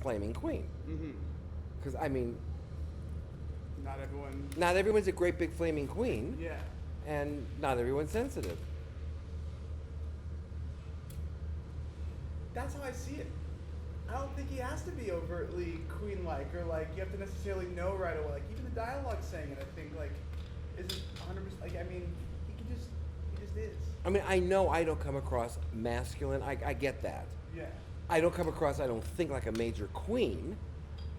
flaming queen. Because I mean, Not not everyone's a great big flaming queen. Yeah. And not everyone's sensitive. That's how I see it. I don't think he has to be overtly queen-like or like you have to necessarily know right away. Like even the dialogue saying it, I think like isn't 100%. Like I mean, he just is. I mean, I know I don't come across masculine. I get that. Yeah. I don't come across, I don't think, like a major queen,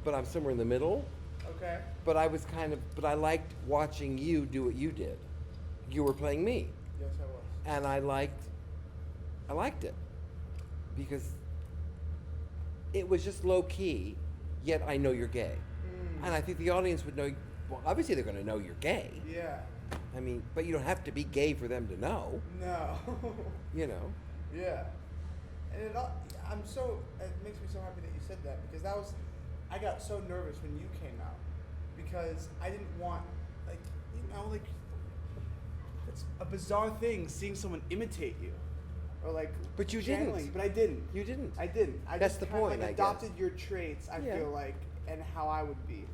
but I'm somewhere in the middle. Okay. But I liked watching you do what you did. You were playing me. Yes, I was. And I liked it. Because it was just low key, yet I know you're gay. And I think the audience would know, well, obviously they're going to know you're gay. Yeah. I mean, but you don't have to be gay for them to know. No. You know. Yeah. And it makes me so happy that you said that because I got so nervous when you came out because I didn't want, it's a bizarre thing seeing someone imitate you or like. But you channeling, didn't. But I didn't. You didn't. I didn't. I That's just the kind point, of like I adopted guess. your traits, I feel like, and how I would be.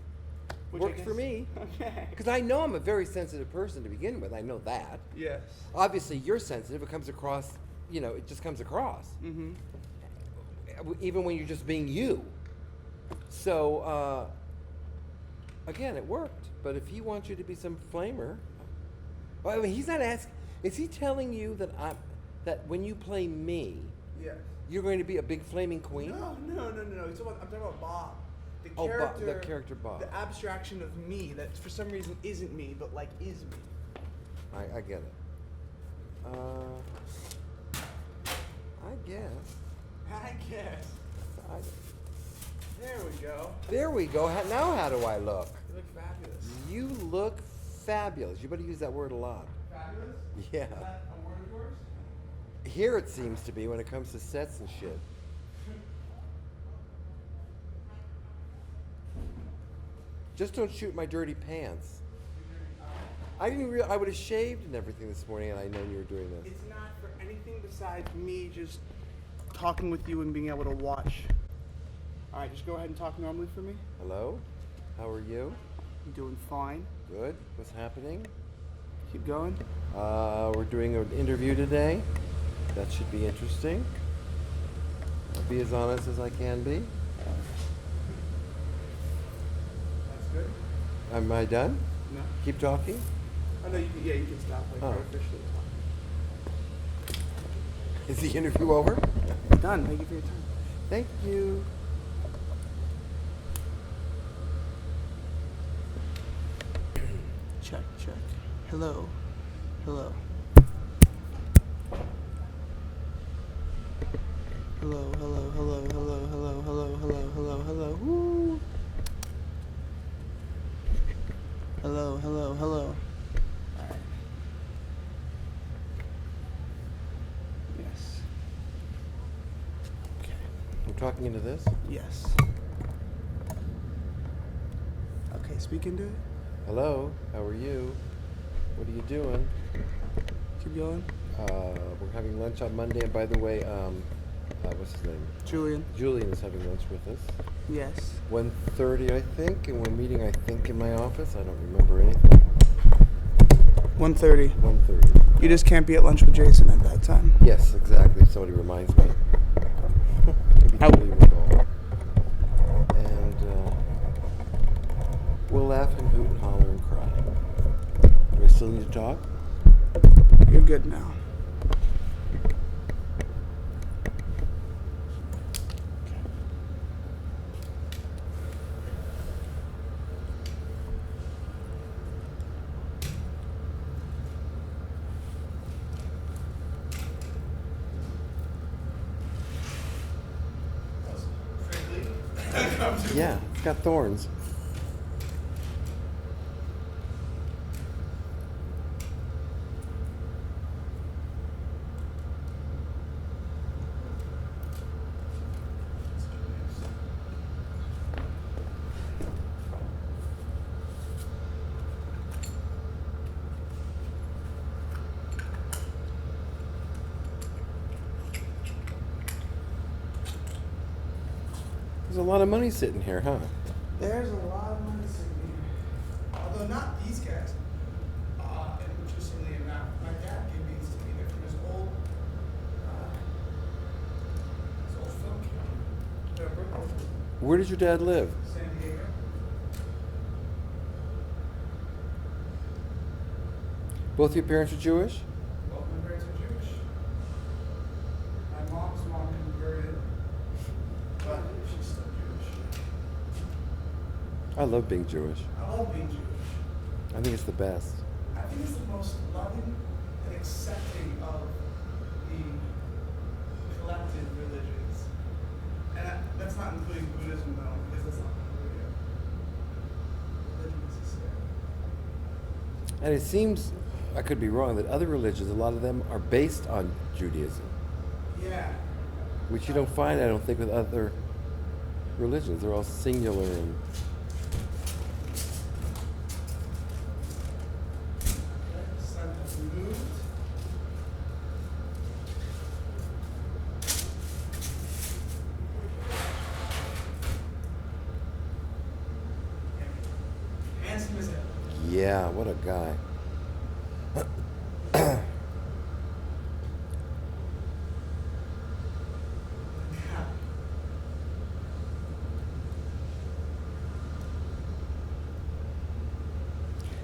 Which I Worked for guess- me. Okay. Because I know I'm a very sensitive person to begin with. I know that. Yes. Obviously, you're sensitive. It comes across, it just comes across. Mm-hmm. Even when you're just being you. So, again, it worked. But if he wants you to be some flamer, well, I mean, he's not asking. Is he telling you that when you play me, Yes. you're going to be a big flaming queen? No. I'm talking about Bob. The Oh, character, the character Bob. The abstraction of me that for some reason isn't me, but like is me. I get it. I guess. There we go. There we go. Now how do I look? You look fabulous. You look fabulous. You better use that word a lot. Fabulous? Yeah. Is that a word of yours? Here it seems to be when it comes to sets and shit. Just don't shoot my dirty pants. I didn't realize I would have shaved and everything this morning, and I know you were doing this. It's not for anything besides me just talking with you and being able to watch. All right, just go ahead and talk normally for me. Hello? How are you? I'm doing fine. Good. What's happening? Keep going. We're doing an interview today. That should be interesting. I'll be as honest as I can be. That's good. Am I done? No. Keep talking? Oh no, you can stop like Oh. artificially. Is the interview over? Done. Thank you for your time. Thank you. Check. Hello. Hello. Woo. Hello. All right. Yes. Okay. I'm talking into this. Yes. Okay, speak into it. Hello, how are you? What are you doing? Keep going. We're having lunch on Monday, and by the way, what's his name? Julian. Julian is having lunch with us. Yes. 1:30, I think, and we're meeting, I think, in my office. I don't remember anything. 1:30. 1:30. You just can't be at lunch with Jason at that time. Yes, exactly. Somebody reminds me. Maybe How- Julie will call. And we'll laugh and hoot and holler and cry. Do I still need to talk? You're good now. Yeah, it's got thorns. There's a lot of money sitting here, huh? There's a lot of money sitting here. Although not these guys. Interestingly enough, my dad gave these to me. They're from his old film camera. They're Brooklyn, Where did your dad live? San Diego. Both your parents are Jewish? Both my parents are Jewish. My mom's mom converted, but she's still Jewish. I love being Jewish. I love being Jewish. I think it's the best. I think it's the most loving and accepting of the collective religions. And that's not including Buddhism, though, because that's not really a religion necessarily. And it seems, I could be wrong, that other religions, a lot of them are based on Judaism, Yeah. which you don't find, I don't think, with other religions. They're all singular and The sun has moved. Handsome as ever. yeah, what a guy.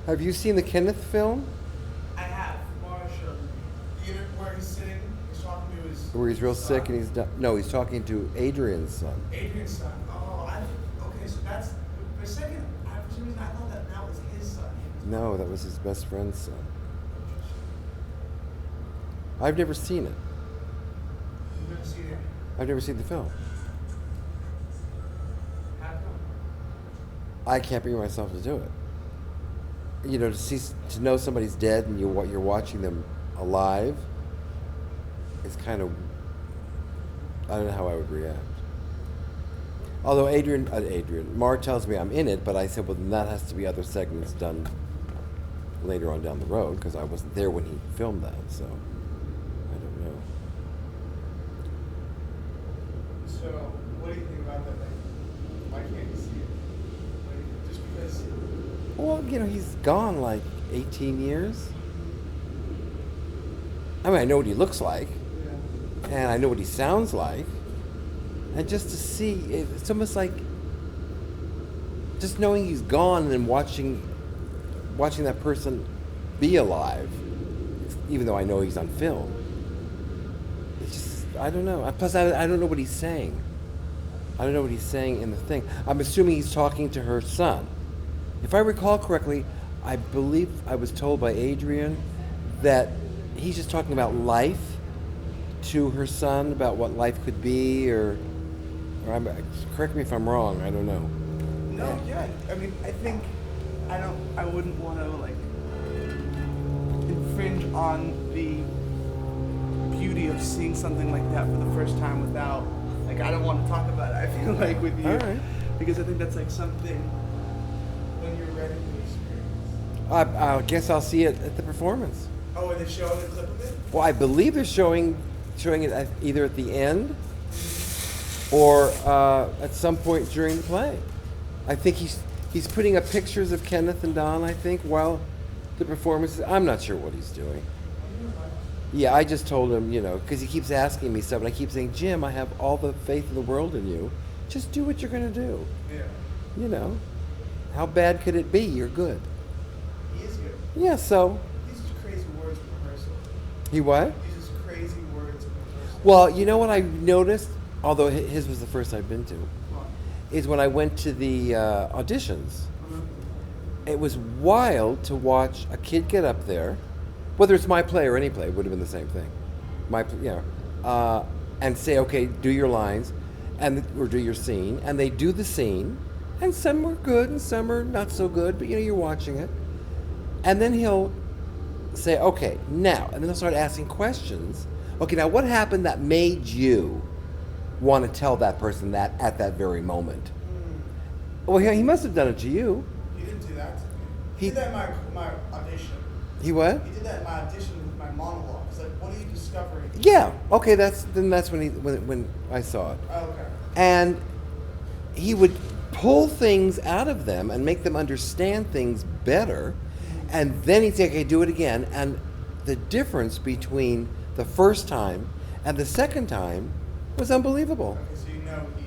Have you seen the Kenneth film? I have. Mara showed me. You know where he's sitting? He's talking to his. Where he's real son. sick and he's no, he's talking to Adrian's son. Adrian's son. Oh, okay. So that's for a second. For some reason, I thought that was his son. No, that was his best friend's son. I've never seen it. You've never seen it. I've never seen the film. How come? I can't bring myself to do it. You know, to know somebody's dead and you're watching them alive is kind of, I don't know how I would react. Although Mara tells me I'm in it, but I said, well, then that has to be other segments done later on down the road because I wasn't there when he filmed that, so I don't know. So, what do you think about that? Like, why can't you see it? Like, just because. Well, you know, he's gone like 18 years. I mean, I know what he looks like, Yeah. and I know what he sounds like, and just to see, it's almost like just knowing he's gone and then watching that person be alive, even though I know he's on film. It's just, I don't know. Plus, I don't know what he's saying. I don't know what he's saying in the thing. I'm assuming he's talking to her son. If I recall correctly, I believe I was told by Adrian that he's just talking about life to her son, about what life could be, or correct me if I'm wrong, I don't know. No, yeah. I mean, I wouldn't want to like infringe on the beauty of seeing something like that for the first time without, like, I don't want to talk about it. I feel like with you, All right. because I think that's like something when you're ready to experience. I guess I'll see it at the performance. Oh, are they showing a clip of it? Well, I believe they're showing it either at the end or at some point during the play. I think he's putting up pictures of Kenneth and Don, I think, while the performance is, I'm not sure what he's doing. Yeah, I just told him, you know, because he keeps asking me stuff, and I keep saying, Jim, I have all the faith in the world in you. Just do what you're going to do. Yeah. You know, how bad could it be? You're good. He is good. Yeah, so. He uses crazy words in rehearsal. He what? He uses crazy words in rehearsal. Well, you know what I noticed, although his was the first I've been to, What? is when I went to the auditions. Mhm. It was wild to watch a kid get up there, whether it's my play or any play, it would have been the same thing. And say, okay, do your lines, or do your scene, and they do the scene, and some were good and some are not so good, but you know, you're watching it. And then he'll say, okay, now, and then he'll start asking questions. Okay, now what happened that made you want to tell that person that at that very moment? Well, he must have done it to you. He didn't do that to me. He He- did that in my audition. He what? He did that in my audition with my monologue. It's like, what are you discovering? Yeah. Okay, that's when I saw it. Oh, okay. And he would pull things out of them and make them understand things better, and then he'd say, okay, do it again. And the difference between the first time and the second time was unbelievable. Okay, so you know he.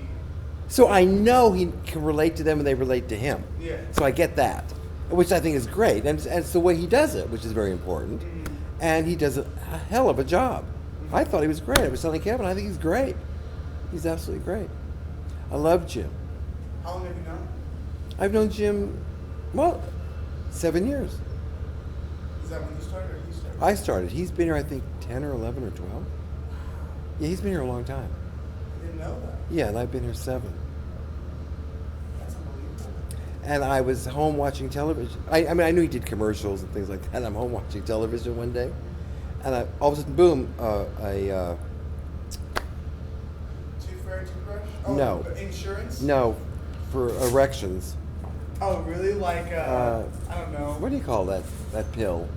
So I know he can relate to them and they relate to him. Yeah. So I get that, which I think is great. And it's the way he does it, which is very important. Mm-hmm. And he does a hell of a job. I thought he was great. I was telling Kevin, I think he's great. He's absolutely great. I love Jim. How long have you known? I've known Jim, well, 7 years. Is that when you started or you started? I started. He's been here, I think, 10 or 11 or 12. Yeah, he's been here a long time. I didn't know that. Yeah, and I've been here 7. That's unbelievable. And I was home watching television. I mean, I knew he did commercials and things like that. I'm home watching television one day, and all of a sudden, boom, Tooth fairy toothbrush? Oh, No. Insurance? no, for erections. Oh, really? Like, I don't know. What do you call that pill?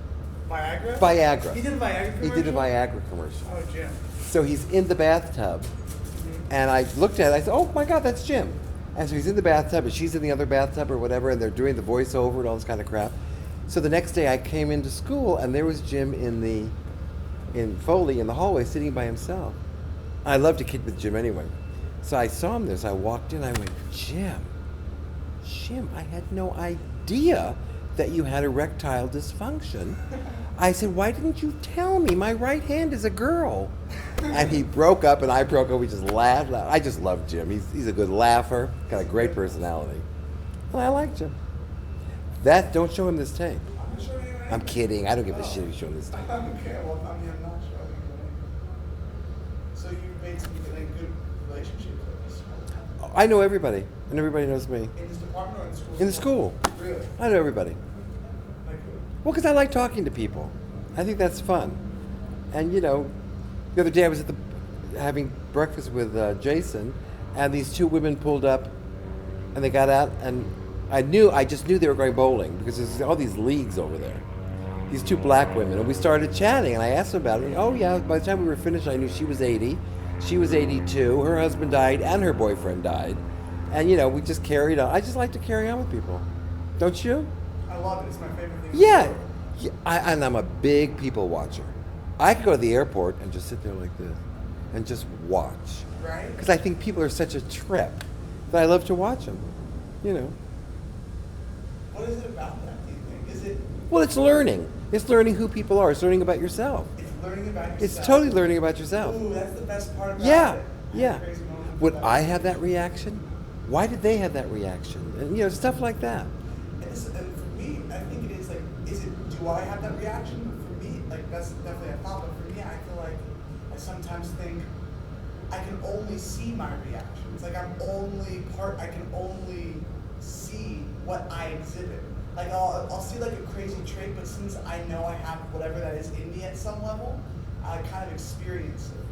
Viagra? Viagra. He did a Viagra He commercial? did a Viagra commercial. Oh, Jim. So he's in the bathtub, and I looked at it. I said, "Oh my God, that's Jim." And so he's in the bathtub, and she's in the other bathtub or whatever, and they're doing the voiceover and all this kind of crap. So the next day, I came into school, and there was Jim in Foley in the hallway, sitting by himself. I love to kid with Jim anyway. So I saw him there. So I walked in. I went, Jim, I had no idea that you had erectile dysfunction. I said, why didn't you tell me? My right hand is a girl. And he broke up, and I broke up. We just laughed. I just love Jim. He's a good laugher, got a great personality. And I like Jim. Don't show him this tape. I'm not showing you anything. I'm kidding. I don't give a shit if you show him this tape. Okay, well, I mean, I'm not showing you anything. So you've made some like, good relationships at this school? I know everybody, and everybody knows me. In this department or in the school? In the school. Really? I know everybody. Like who? Well, because I like talking to people. I think that's fun. And, the other day I was having breakfast with Jason, and these two women pulled up, and they got out, and I just knew they were going bowling, because there's all these leagues over there. These two black women, and we started chatting, and I asked them about it, and oh yeah, by the time we were finished, I knew she was 80, she was 82, her husband died, and her boyfriend died. And, we just carried on. I just like to carry on with people. Don't you? I love it. It's my favorite thing. Yeah. And I'm a big people watcher. I could go to the airport and just sit there like this and just watch. Right? Because I think people are such a trip that I love to watch them. What is it about that, do you think? Is it... Well, it's learning. It's learning who people are. It's learning about yourself. It's learning about yourself. It's totally learning about yourself. Ooh, that's the best part about Yeah, it. yeah. Crazy moments Would about I it. have that reaction? Why did they have that reaction? And, stuff like that. And for me, I think it is like, do I have that reaction? For me, like, that's definitely a thought, but for me, I feel like I sometimes think I can only see my reactions. Like, I can only see what I exhibit. Like, I'll see like a crazy trait, but since I know I have whatever that is in me at some level, I kind of experience it.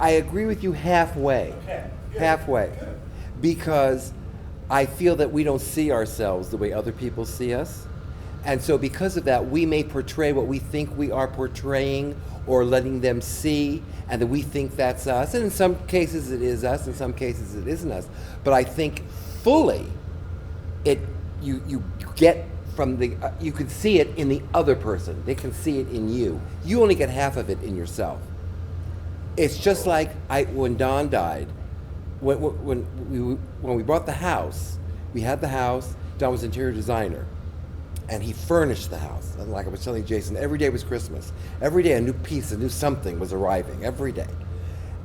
I agree with you halfway. Okay. Good. Halfway. Good. Because I feel that we don't see ourselves the way other people see us. And so because of that, we may portray what we think we are portraying or letting them see, and that we think that's us. And in some cases it is us, in some cases it isn't us. But I think fully you get from you can see it in the other person. They can see it in you. You only get half of it in yourself. It's just like when Don died, when we bought the house, we had the house. Don was interior designer, and he furnished the house. And like I was telling Jason, every day was Christmas. Every day a new piece, a new something was arriving. Every day,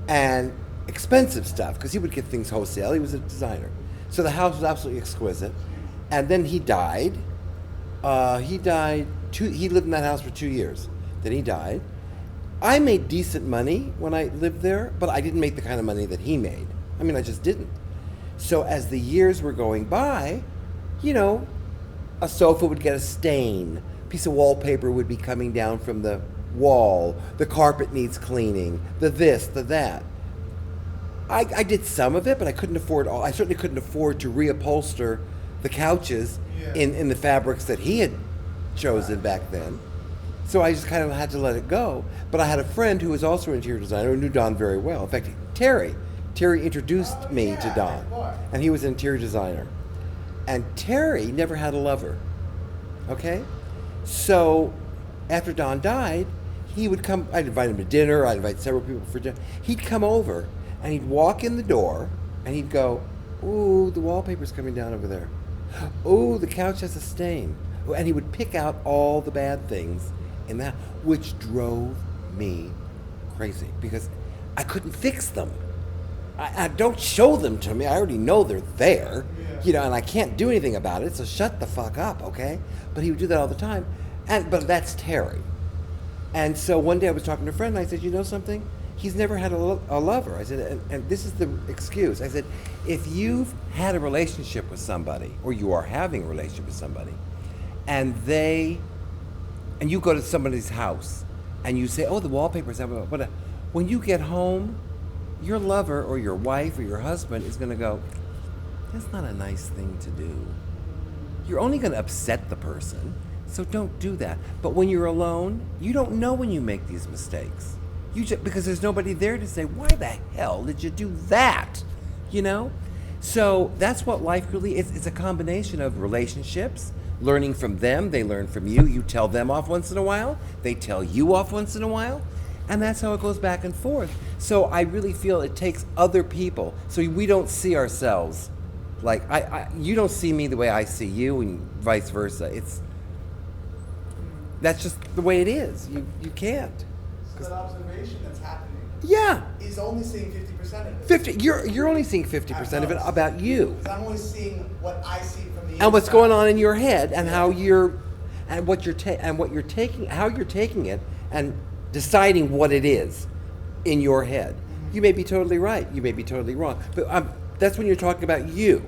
and expensive stuff because he would get things wholesale. He was a designer, so the house was absolutely exquisite. And then he died. He lived in that house for 2 years. Then he died. I made decent money when I lived there, but I didn't make the kind of money that he made. I mean, I just didn't. So as the years were going by, a sofa would get a stain. A piece of wallpaper would be coming down from the wall. The carpet needs cleaning. The this, the that. I did some of it, but I couldn't afford all. I certainly couldn't afford to reupholster the couches in the fabrics that he had chosen back then. So I just kind of had to let it go. But I had a friend who was also an interior designer who knew Don very well. In fact, Terry Terry introduced Oh, me yeah, to at Don, the bar. and he was an interior designer. And Terry never had a lover. Okay? So after Don died, he would come. I'd invite him to dinner. I'd invite several people for dinner. He'd come over and he'd walk in the door and he'd go, "Ooh, the wallpaper's coming down over there. Ooh, the couch has a stain." And he would pick out all the bad things in that, which drove me crazy because I couldn't fix them. I don't show them to me. I already know they're there, and I can't do anything about it. So shut the fuck up, okay? But he would do that all the time, but that's Terry. And so one day I was talking to a friend, and I said, "You know something? He's never had a lover." I said, and this is the excuse. I said, if you've had a relationship with somebody, or you are having a relationship with somebody, and you go to somebody's house, and you say, "Oh, the wallpaper's out," but when you get home, your lover or your wife or your husband is going to go, "That's not a nice thing to do. You're only going to upset the person, so don't do that." But when you're alone, you don't know when you make these mistakes. Because there's nobody there to say, "Why the hell did you do that?" So that's what life really is. It's a combination of relationships, learning from them. They learn from you. You tell them off once in a while. They tell you off once in a while. And that's how it goes back and forth. So I really feel it takes other people. So we don't see ourselves like you don't see me the way I see you, and vice versa. That's just the way it is. You can't. So that observation that's happening Yeah. is only seeing 50% of it. 50. You're only seeing 50% of it about you. Because I'm only seeing what I see from the inside. And what's going on in your head, and how what you're taking, how you're taking it, and deciding what it is in your head. You may be totally right. You may be totally wrong. But that's when you're talking about you.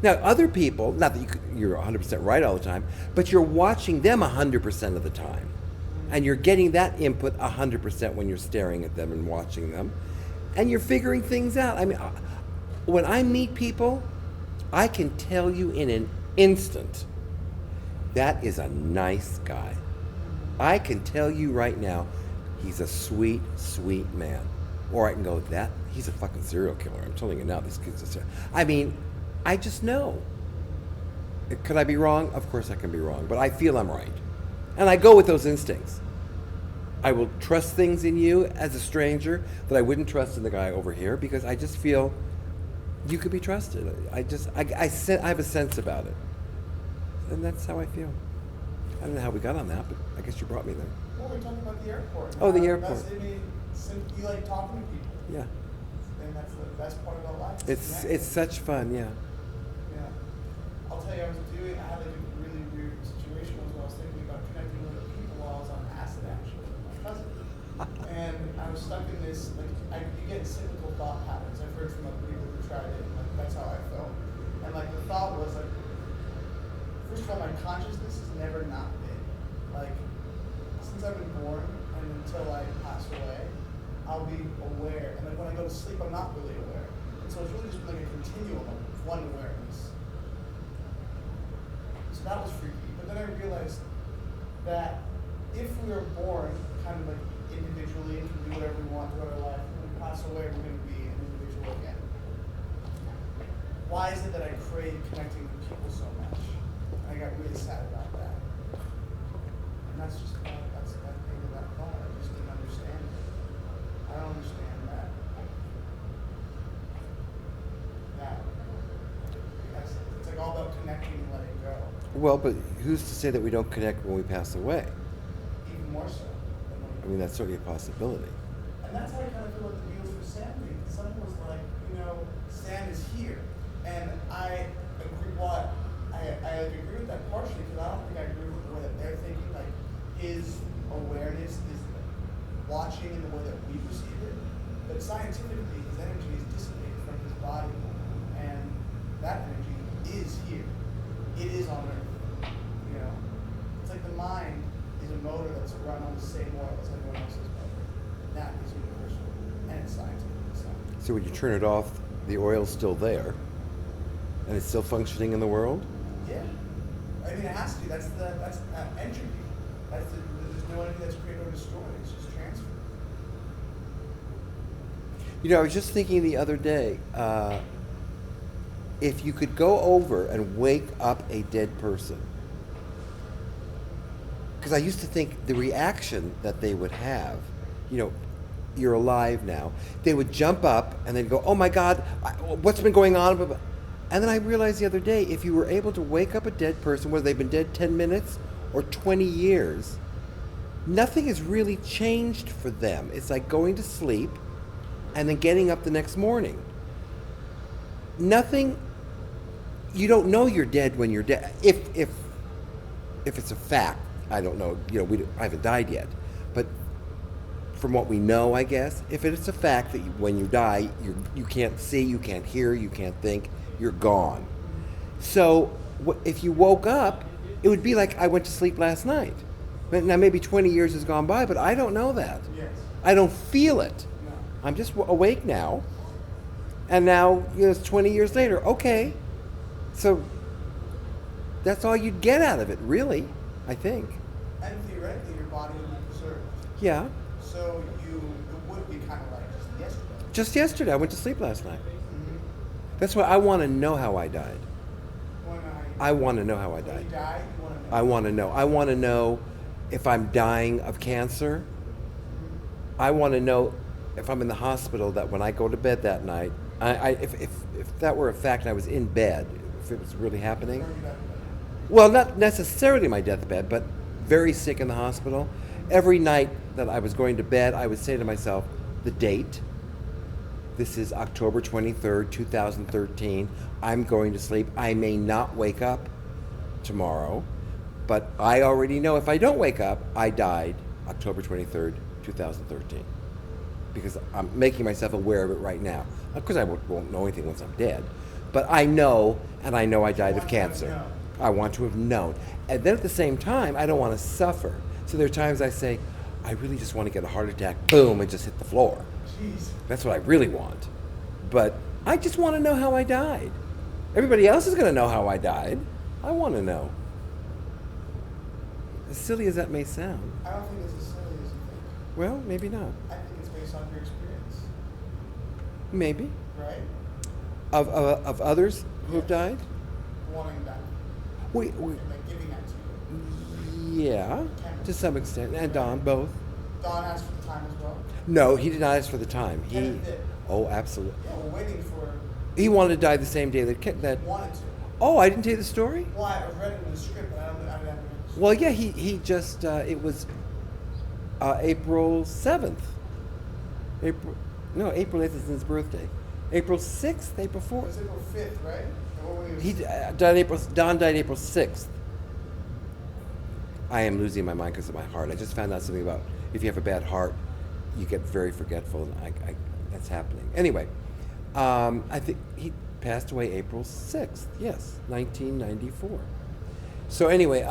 Now, other people, not that you're 100% right all the time, but you're watching them 100% of the time. And you're getting that input 100% when you're staring at them and watching them. And you're figuring things out. I mean, when I meet people, I can tell you in an instant, that is a nice guy. I can tell you right now, he's a sweet, sweet man. Or I can go, he's a fucking serial killer. I'm telling you now, this kid's a serial. I mean, I just know. Could I be wrong? Of course I can be wrong, but I feel I'm right. And I go with those instincts. I will trust things in you as a stranger that I wouldn't trust in the guy over here, because I just feel you could be trusted. I have a sense about it. And that's how I feel. I don't know how we got on that, but I guess you brought me there. Well, we're talking about the airport. Oh, the airport. You like talking to people. Yeah. And that's the best part about life. It's such fun, yeah. Yeah. I'll tell you, I had like a really weird situation once when I was thinking about connecting with other people while I was on acid, actually, with my cousin. And I was stuck in this, you get cyclical thought patterns. I've heard from other people who tried it, and that's how I felt. And the thought was first of all, my consciousness has never not been. Since I've been born and until I pass away, I'll be aware. And when I go to sleep, I'm not really aware. And so it's really just been a continuum of one awareness. So that was freaky. But then I realized that if we are born kind of individually and can do whatever we want throughout our life, when we pass away, we're going to be an individual again. Why is it that I crave connecting with people so much? I got really sad about that. And that's just that thing of that thought. I just didn't understand it. I don't understand that. It's all about connecting and letting go. Well, but who's to say that we don't connect when we pass away? Even more so. I mean, that's certainly a possibility. And that's how I kind of feel like the Beatles for Sam thing. Someone was like, Sam is here. And I agree. I agree with that partially, because I don't think I agree with the way that they're thinking. His awareness is watching in the way that we perceive it, but scientifically, his energy is dissipated from his body, and that energy is here. It is on Earth. It's like the mind is a motor that's run on the same oil as everyone else's motor. That is universal, and it's scientifically sound. So when you turn it off, the oil's still there, and it's still functioning in the world? Yeah. I mean, it has to. That's entropy. There's no energy that's created or destroyed. It's just transferred. You know, I was just thinking the other day, if you could go over and wake up a dead person, because I used to think the reaction that they would have, you know, you're alive now, they would jump up and then go, oh my God, what's been going on? And then I realized the other day, if you were able to wake up a dead person, whether they've been dead 10 minutes or 20 years, nothing has really changed for them. It's like going to sleep and then getting up the next morning. Nothing, you don't know you're dead when you're dead. If it's a fact, I don't know, you know, I haven't died yet. But from what we know, I guess, if it's a fact that when you die, you can't see, you can't hear, you can't think, you're gone. So if you woke up, it would be like I went to sleep last night. But now maybe 20 years has gone by, but I don't know that. Yes. I don't feel it. No. I'm just awake now. And now, you know, it's 20 years later. Okay. So that's all you'd get out of it, really, I think. And theoretically, your body would be preserved. Yeah. So it would be kind of like just yesterday. Just yesterday. I went to sleep last night. Mm-hmm. That's why I want to know how I died. I want to know how I When died. you die, you want to know. I want to know. I want to know if I'm dying of cancer. I want to know if I'm in the hospital, that when I go to bed that night, if that were a fact and I was in bed, if it was really happening. Well, not necessarily my deathbed, but very sick in the hospital. Every night that I was going to bed, I would say to myself, the date. This is October 23rd, 2013. I'm going to sleep. I may not wake up tomorrow, but I already know if I don't wake up, I died October 23rd, 2013. Because I'm making myself aware of it right now. Of course, I won't know anything once I'm dead, but I know, and I know I died of cancer. I want to have known. And then at the same time, I don't want to suffer. So there are times I say, I really just want to get a heart attack, boom, and just hit the floor. Jeez. That's what I really want. But I just want to know how I died. Everybody else is going to know how I died. I want to know. As silly as that may sound. I don't think it's as silly as you think. Well, maybe not. I think it's based on your experience. Maybe. Right? Of others who have Yes. died? Wanting that. We And like giving that to you. yeah, to some extent. And Don, both. Don asked for the time as well. No, he did not ask for the time. Kenneth did. Oh, absolutely. Yeah, we're waiting for. He wanted to die the same day that. Wanted to. Oh, I didn't tell you the story? Well, I read it in the script, but I didn't have it. Well, yeah, he just, it was April 7th. April 8th is his birthday. April 6th, April 4th. It was April 5th, right? Or when He was- Don died April 6th. I am losing my mind because of my heart. I just found out something about if you have a bad heart, you get very forgetful, and that's happening. Anyway, I think he passed away April 6th, yes, 1994. So anyway,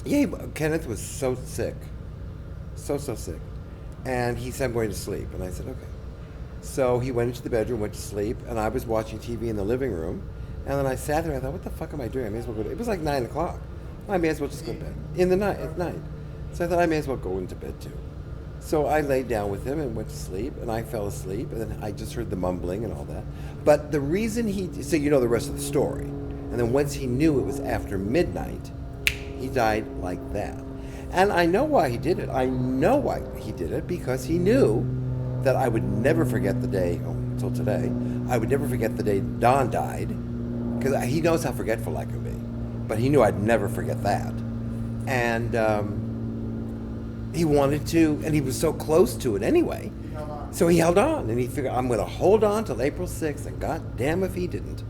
yeah, Kenneth was so sick, so sick, and he said, I'm going to sleep, and I said, okay. So he went into the bedroom, went to sleep, and I was watching TV in the living room, and then I sat there and I thought, what the fuck am I doing? I may as well go to, it was like 9 o'clock. I may as well just go to bed, in the night, at night. So I thought I may as well go into bed too. So I laid down with him and went to sleep, and I fell asleep, and then I just heard the mumbling and all that. But the reason so you know the rest of the story. And then once he knew it was after midnight, he died like that. And I know why he did it. I know why he did it, because he knew that I would never forget the day, until today, I would never forget the day Don died, because he knows how forgetful I can be. But he knew I'd never forget that. And he wanted to, and he was so close to it anyway. He held on. So he held on, and he figured, I'm going to hold on till April 6th, and God damn if he didn't.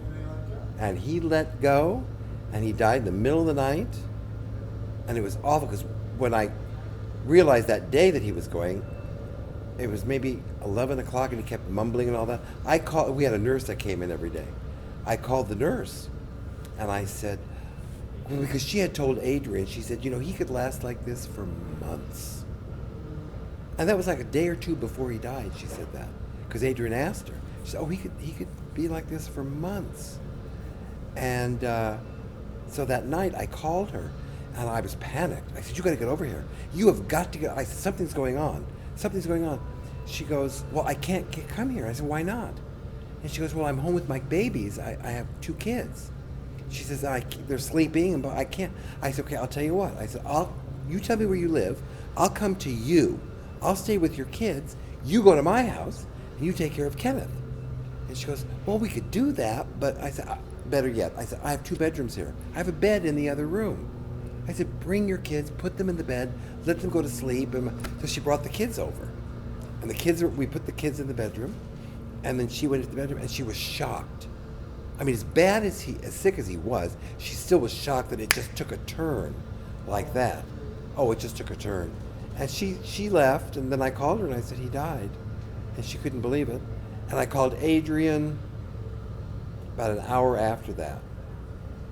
And they let go. And he let go, and he died in the middle of the night. And it was awful, because when I realized that day that he was going, it was maybe 11 o'clock, and he kept mumbling and all that. We had a nurse that came in every day. I called the nurse, and I said, because she had told Adrian, she said, you know, he could last like this for months. And that was like a day or two before he died, she said that. Because Adrian asked her. She said, oh, he could be like this for months. And so that night I called her, and I was panicked. I said, you got to get over here. You have got to get, I said, something's going on. Something's going on. She goes, well, I can't come here. I said, why not? And she goes, well, I'm home with my babies. I have 2 kids. She says, they're sleeping, but I can't. I said, okay, I'll tell you what. I said, you tell me where you live. I'll come to you. I'll stay with your kids. You go to my house, and you take care of Kenneth. And she goes, well, we could do that, but I said, better yet. I said, I have 2 bedrooms here. I have a bed in the other room. I said, bring your kids, put them in the bed, let them go to sleep. And so she brought the kids over. And we put the kids in the bedroom, and then she went into the bedroom, and she was shocked. I mean, as sick as he was, she still was shocked that it just took a turn like that. Oh, it just took a turn. And she left, and then I called her, and I said, he died. And she couldn't believe it. And I called Adrian about an hour after that.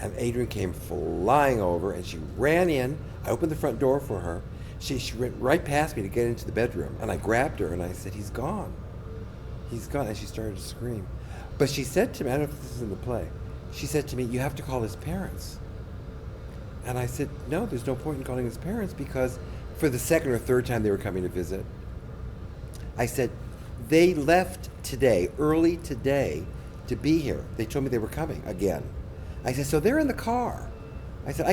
And Adrian came flying over, and she ran in. I opened the front door for her. She went right past me to get into the bedroom, and I grabbed her, and I said, he's gone. He's gone. And she started to scream. But she said to me, I don't know if this is in the play, she said to me, you have to call his parents. And I said, no, there's no point in calling his parents, because for the 2nd or 3rd time they were coming to visit, I said, they left today, early today, to be here. They told me they were coming again. I said, so they're in the car. I said,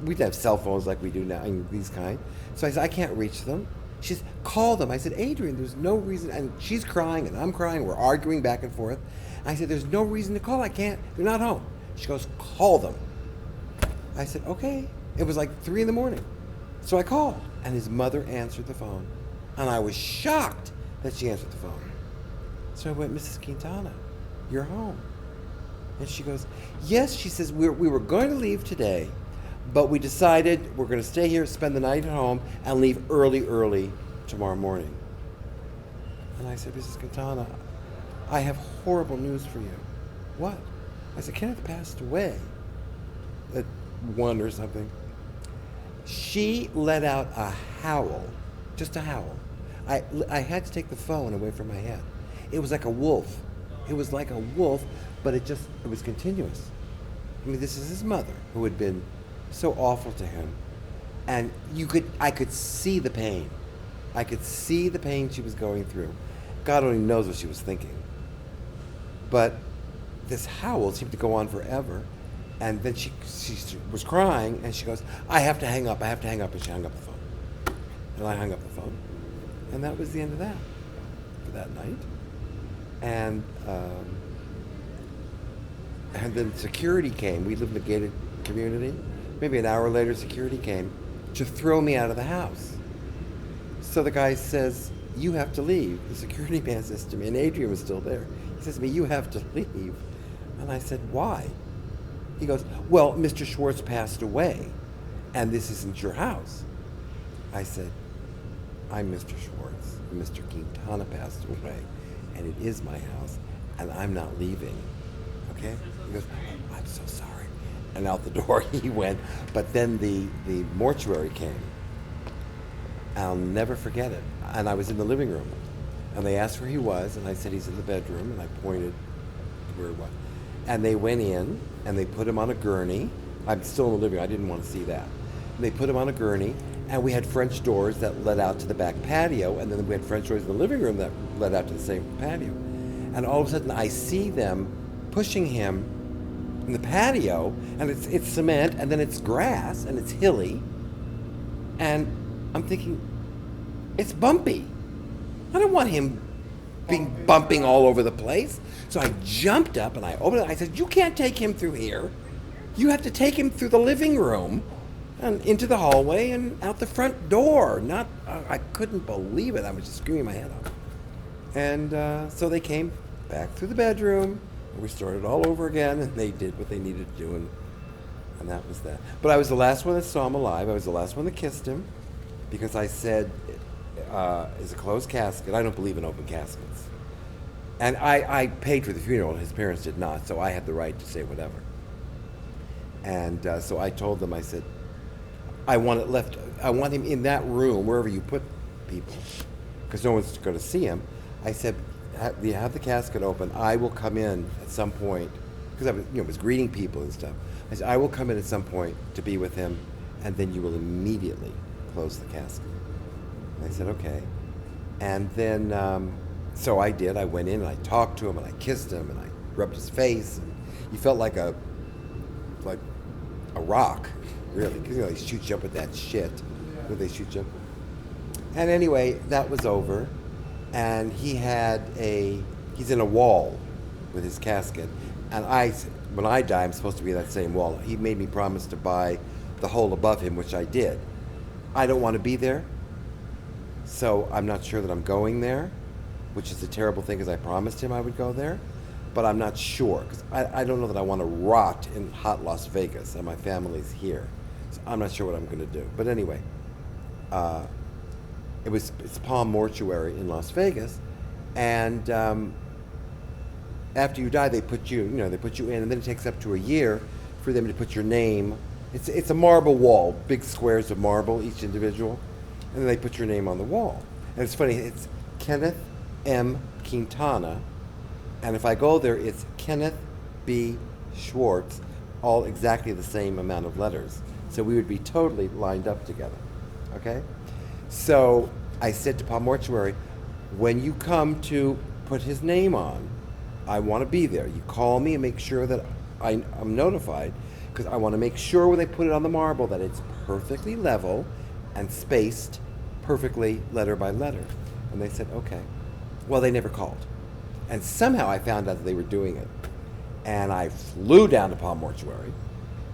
we didn't have cell phones like we do now, these kind. So I said, I can't reach them. She said, call them. I said, Adrian, there's no reason. And she's crying, and I'm crying. We're arguing back and forth. I said, there's no reason to call. I can't. They're not home. She goes, call them. I said, okay. It was like 3 in the morning. So I called, and his mother answered the phone. And I was shocked that she answered the phone. So I went, Mrs. Quintana, you're home. And she goes, yes. She says, we were going to leave today, but we decided we're going to stay here, spend the night at home, and leave early tomorrow morning. And I said, Mrs. Quintana, I have horrible news for you. What? I said, Kenneth passed away at 1 or something. She let out a howl, just a howl. I had to take the phone away from my head. It was like a wolf. It was like a wolf, but it was continuous. I mean, this is his mother, who had been so awful to him. And I could see the pain. I could see the pain she was going through. God only knows what she was thinking. But this howl seemed to go on forever. And then she was crying, and she goes, I have to hang up. And she hung up the phone. And I hung up the phone. And that was the end of that for that night. And then security came. We lived in a gated community. Maybe an hour later, security came to throw me out of the house. So the guy says, you have to leave. The security man says to me, and Adrian was still there. He says to me, you have to leave. And I said, why? He goes, well, Mr. Schwartz passed away, and this isn't your house. I said, I'm Mr. Schwartz. Mr. Quintana passed away, and it is my house, and I'm not leaving. Okay? He goes, oh, I'm so sorry. And out the door he went. But then the mortuary came. I'll never forget it. And I was in the living room, and they asked where he was, and I said he's in the bedroom, and I pointed to where he was. And they went in, and they put him on a gurney. I'm still in the living room. I didn't want to see that. And they put him on a gurney, and we had French doors that led out to the back patio, and then we had French doors in the living room that led out to the same patio. And all of a sudden, I see them pushing him in the patio, and it's cement, and then it's grass, and it's hilly. And I'm thinking, it's bumpy. I don't want him bumping all over the place. So I jumped up, and I opened it. I said, you can't take him through here. You have to take him through the living room and into the hallway and out the front door. I couldn't believe it. I was just screaming my head off. And so they came back through the bedroom, and we started all over again, and they did what they needed to do, and that was that. But I was the last one that saw him alive. I was the last one that kissed him, because I said, it's a closed casket. I don't believe in open caskets. And I paid for the funeral, and his parents did not, so I had the right to say whatever. And so I told them, I said, I want him in that room, wherever you put people, because no one's going to see him. I said, have the casket open. I will come in at some point, because I was greeting people and stuff. I said, I will come in at some point to be with him, and then you will immediately close the casket. And I said, okay. And then, so I did. I went in and I talked to him and I kissed him and I rubbed his face. And he felt like a rock, really, because they shoot you up with that shit. When they shoot you up. And anyway, that was over, and he's in a wall with his casket, and when I die, I'm supposed to be in that same wall. He made me promise to buy the hole above him, which I did. I don't want to be there, so I'm not sure that I'm going there, which is a terrible thing because I promised him I would go there, but I'm not sure because I don't know that I want to rot in hot Las Vegas and my family's here. So I'm not sure what I'm going to do. But anyway, it's Palm Mortuary in Las Vegas, and after you die, they put you in, and then it takes up to a year for them to put your name. It's a marble wall, big squares of marble, each individual, and then they put your name on the wall. And it's funny, it's Kenneth M. Quintana, and if I go there, it's Kenneth B. Schwartz, all exactly the same amount of letters. So we would be totally lined up together, okay? So I said to Palm Mortuary, when you come to put his name on, I want to be there. You call me and make sure that I'm notified, because I want to make sure when they put it on the marble that it's perfectly level and spaced perfectly letter by letter. And they said, okay. Well, they never called. And somehow I found out that they were doing it. And I flew down to Palm Mortuary,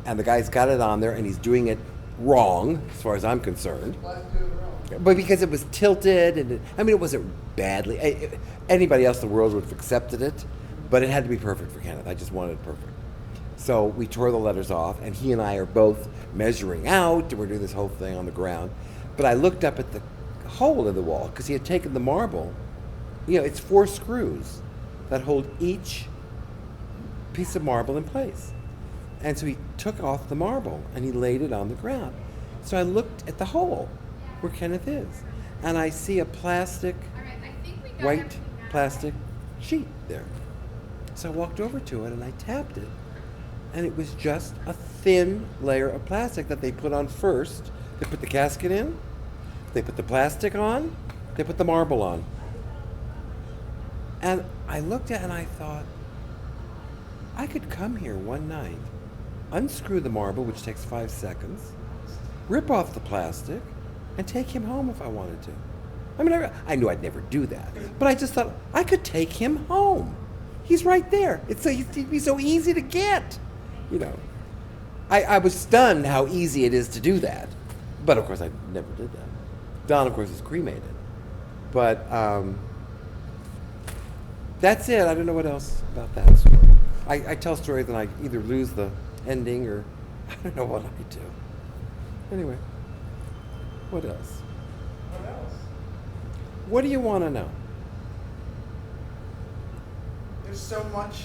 and the guy's got it on there, and he's doing it wrong, as far as I'm concerned. Why did you do it wrong? But because it was tilted, and it wasn't badly. Anybody else in the world would have accepted it, but it had to be perfect for Kenneth. I just wanted it perfect. So we tore the letters off, and he and I are both measuring out, and we're doing this whole thing on the ground. But I looked up at the hole in the wall, because he had taken the marble. It's 4 screws that hold each piece of marble in place. And so he took off the marble, and he laid it on the ground. So I looked at the hole where Kenneth is, and I see a white plastic sheet there. So I walked over to it and I tapped it, and it was just a thin layer of plastic that they put on first. They put the casket in, they put the plastic on, they put the marble on. And I looked at it and I thought, I could come here one night, unscrew the marble, which takes 5 seconds, rip off the plastic, and take him home if I wanted to. I mean, I knew I'd never do that, but I just thought I could take him home. He's right there. He'd be so easy to get. I was stunned how easy it is to do that, but of course I never did that. Don, of course, is cremated, but that's it. I don't know what else about that story. I tell stories and I either lose the ending or I don't know what I do. Anyway, what else? What else? What do you want to know? There's so much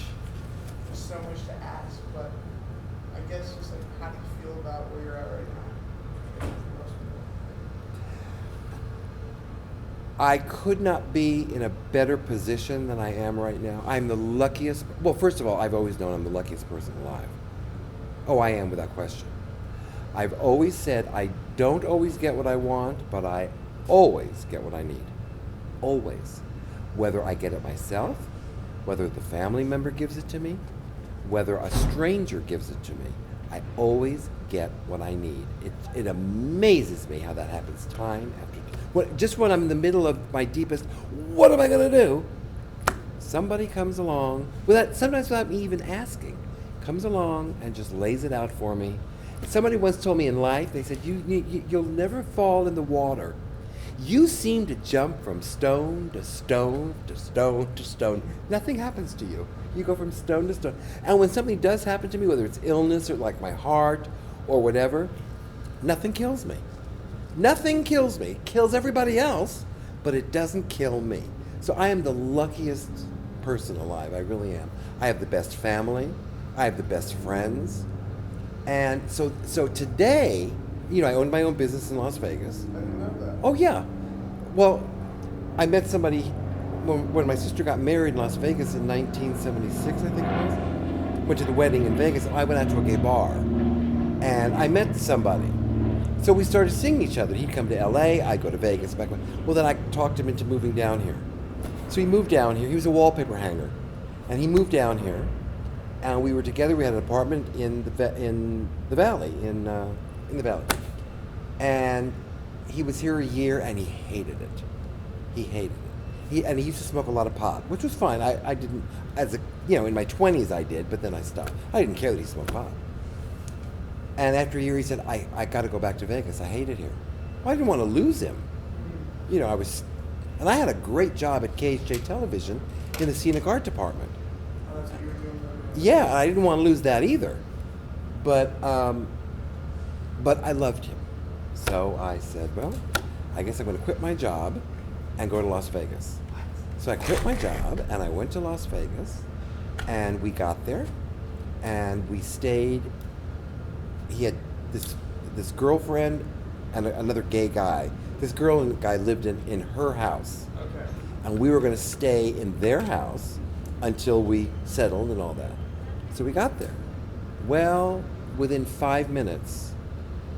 to ask, but I guess just like, how do you feel about where you're at right now? I could not be in a better position than I am right now. I'm the luckiest. Well, first of all, I've always known I'm the luckiest person alive. Oh, I am, without question. I've always said I don't always get what I want, but I always get what I need. Always. Whether I get it myself, whether the family member gives it to me, whether a stranger gives it to me, I always get what I need. It amazes me how that happens time after time. Just when I'm in the middle of my deepest, what am I going to do? Somebody comes along, sometimes without me even asking, comes along and just lays it out for me. Somebody once told me in life, they said, you'll never fall in the water. You seem to jump from stone to stone to stone to stone. Nothing happens to you. You go from stone to stone. And when something does happen to me, whether it's illness or like my heart or whatever, nothing kills me. Nothing kills me. It kills everybody else, but it doesn't kill me. So I am the luckiest person alive. I really am. I have the best family. I have the best friends. And so today, I own my own business in Las Vegas. I didn't know that. Oh, yeah. Well, I met somebody when my sister got married in Las Vegas in 1976, I think it was. Went to the wedding in Vegas. I went out to a gay bar, and I met somebody. So we started seeing each other. He'd come to LA, I'd go to Vegas. Back when, well, then I talked him into moving down here. So he moved down here. He was a wallpaper hanger, and he moved down here, and we were together. We had an apartment in the valley, in the valley, and he was here a year, and he hated it. He hated it. He used to smoke a lot of pot, which was fine. I didn't, in my 20s I did, but then I stopped. I didn't care that he smoked pot. And after a year, he said, I got to go back to Vegas. I hate it here. Well, I didn't want to lose him. And I had a great job at KHJ Television in the scenic art department. Oh, that's what you were doing. Yeah, I didn't want to lose that either. But I loved him. So I said, well, I guess I'm going to quit my job and go to Las Vegas. So I quit my job and I went to Las Vegas, and we got there and we stayed. He had this girlfriend and another gay guy. This girl and guy lived in her house. Okay. And we were going to stay in their house until we settled and all that. So we got there. Well, within 5 minutes,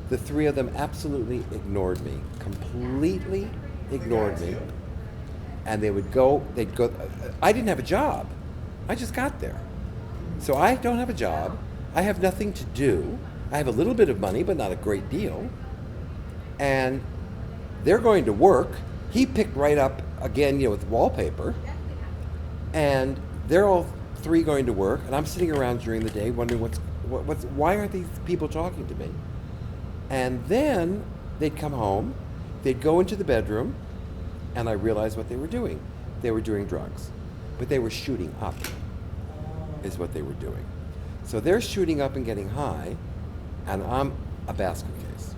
the three of them absolutely ignored me. Completely ignored me. And they'd go, I didn't have a job. I just got there. So I don't have a job. I have nothing to do. I have a little bit of money, but not a great deal. And they're going to work. He picked right up again, with wallpaper. And they're all three going to work. And I'm sitting around during the day wondering why aren't these people talking to me? And then they'd come home, they'd go into the bedroom, and I realized what they were doing. They were doing drugs. But they were shooting up, is what they were doing. So they're shooting up and getting high, and I'm a basket case.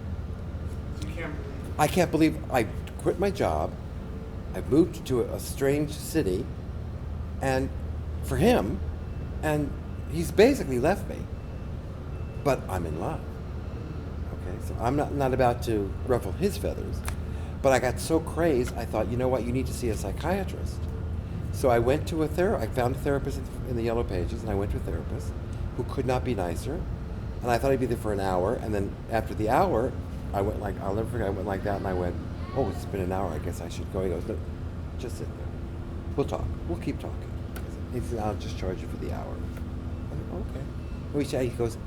You can't believe it. I can't believe I quit my job, I've moved to a strange city, and for him, and he's basically left me. But I'm in love. Okay, so I'm not about to ruffle his feathers, but I got so crazed, I thought, you know what, you need to see a psychiatrist. So I went to I found a therapist in the Yellow Pages, and I went to a therapist who could not be nicer. And I thought I'd be there for an hour, and then after the hour, I went I'll never forget, I went like that, and I went, oh, it's been an hour, I guess I should go. He goes, no, just sit there. We'll talk. We'll keep talking. He said, I'll just charge you for the hour. I said, okay. And he goes,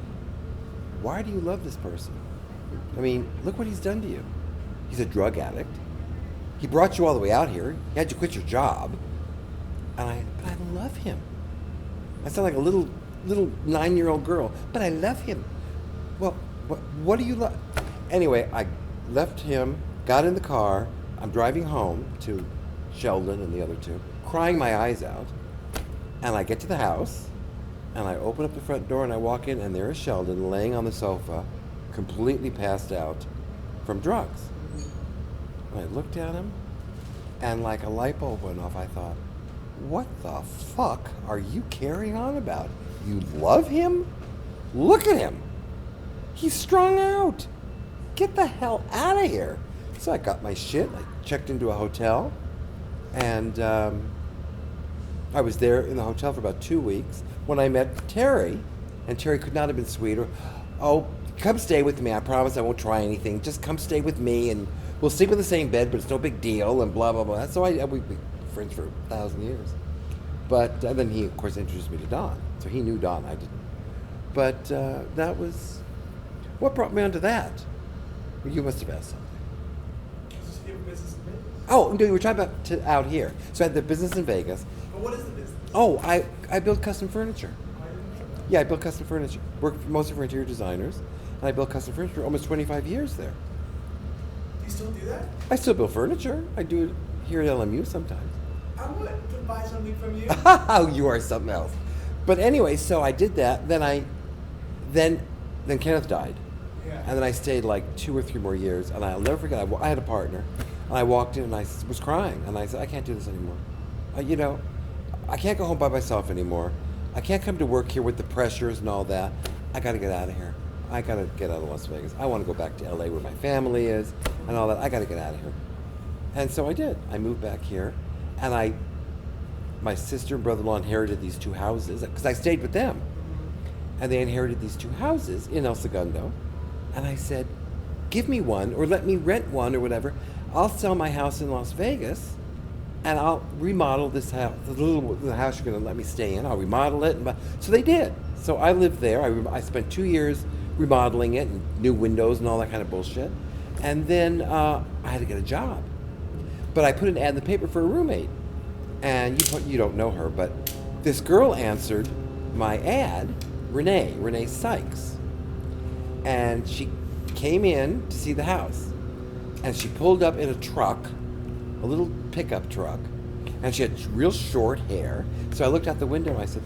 why do you love this person? I mean, look what he's done to you. He's a drug addict. He brought you all the way out here. He had you quit your job. But I love him. I sound like a little 9-year-old girl, but I love him. Well, what do you love? Anyway, I left him, got in the car. I'm driving home to Sheldon and the other two, crying my eyes out. And I get to the house, and I open up the front door, and I walk in, and there is Sheldon laying on the sofa, completely passed out from drugs. And I looked at him, and like a light bulb went off. I thought, what the fuck are you carrying on about? You love him? Look at him. He's strung out. Get the hell out of here. So I got my shit. I checked into a hotel, and I was there in the hotel for about 2 weeks when I met Terry, and Terry could not have been sweeter. Oh, come stay with me. I promise I won't try anything. Just come stay with me, and we'll sleep in the same bed, but it's no big deal, and blah, blah, blah. So we've been friends for 1,000 years. But then he, of course, introduced me to Don. So he knew Don, I didn't. But that was, what brought me onto that? Well, you must have asked something. Does he have a business in Vegas? Oh, no, you were talking about out here. So I had the business in Vegas. But what is the business? Oh, I build custom furniture. I didn't know that. Yeah, I build custom furniture. Worked mostly for interior designers. And I built custom furniture for almost 25 years there. Do you still do that? I still build furniture. I do it here at LMU sometimes. I want to buy something from you. Oh, you are something else. But anyway, so I did that. Then Kenneth died. Yeah. And then I stayed like 2 or 3 more years. And I'll never forget, I had a partner. And I walked in and I was crying. And I said, I can't do this anymore. I can't go home by myself anymore. I can't come to work here with the pressures and all that. I got to get out of here. I got to get out of Las Vegas. I want to go back to LA where my family is and all that. I got to get out of here. And so I did. I moved back here. And my sister and brother-in-law inherited these 2 houses because I stayed with them. And they inherited these 2 houses in El Segundo. And I said, give me one or let me rent one or whatever. I'll sell my house in Las Vegas, and I'll remodel this house, the house you're going to let me stay in. I'll remodel it. So they did. So I lived there. I spent 2 years remodeling it and new windows and all that kind of bullshit. And then I had to get a job. But I put an ad in the paper for a roommate. And you don't know her, but this girl answered my ad, Renee Sykes. And she came in to see the house. And she pulled up in a truck, a little pickup truck. And she had real short hair. So I looked out the window and I said,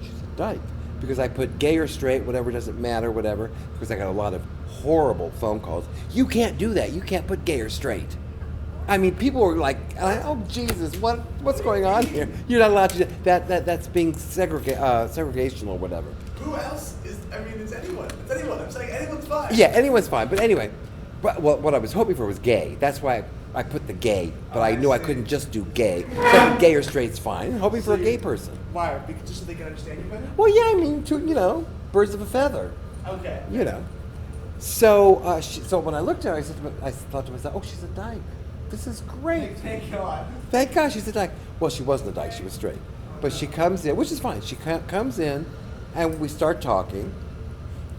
she's a dyke. Because I put gay or straight, whatever, doesn't matter, whatever. Because I got a lot of horrible phone calls. You can't do that. You can't put gay or straight. I mean, people were like, oh, Jesus, what's going on here? You're not allowed to do that. That's being segregational or whatever. Who else is, it's anyone. It's anyone. I'm saying anyone's fine. Yeah, anyone's fine. But anyway, what I was hoping for was gay. That's why I put the gay. But I knew I couldn't just do gay. So gay or straight's fine. I'm hoping for a gay person. Why? Because just so they can understand you better? Well, yeah, birds of a feather. Okay. So, so when I looked at her, I thought to myself, oh, she's a dyke. This is great. Thank God. Thank God she's a dyke. Well, she wasn't a dyke. She was straight. But she comes in, which is fine. She comes in, and we start talking.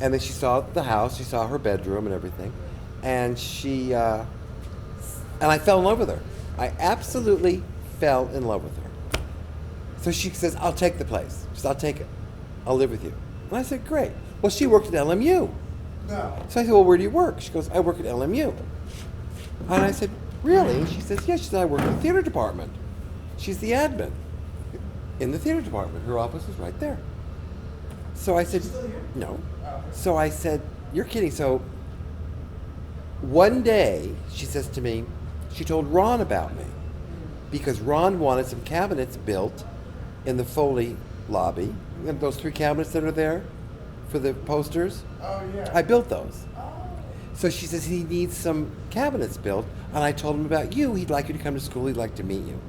And then she saw the house. She saw her bedroom and everything. And and I fell in love with her. I absolutely fell in love with her. So she says, I'll take the place. She says, I'll take it. I'll live with you. And I said, great. Well, she worked at LMU. No. So I said, well, where do you work? She goes, I work at LMU. And I said, really? And she says, yes. She said, I work in the theater department. She's the admin in the theater department. Her office is right there. So I said, still here? no. Oh. So I said, you're kidding. So one day, she says to me, she told Ron about me because Ron wanted some cabinets built in the Foley lobby. And those 3 cabinets that are there for the posters. Oh, yeah. I built those. Oh. So she says he needs some cabinets built, and I told him about you. He'd like you to come to school. He'd like to meet you.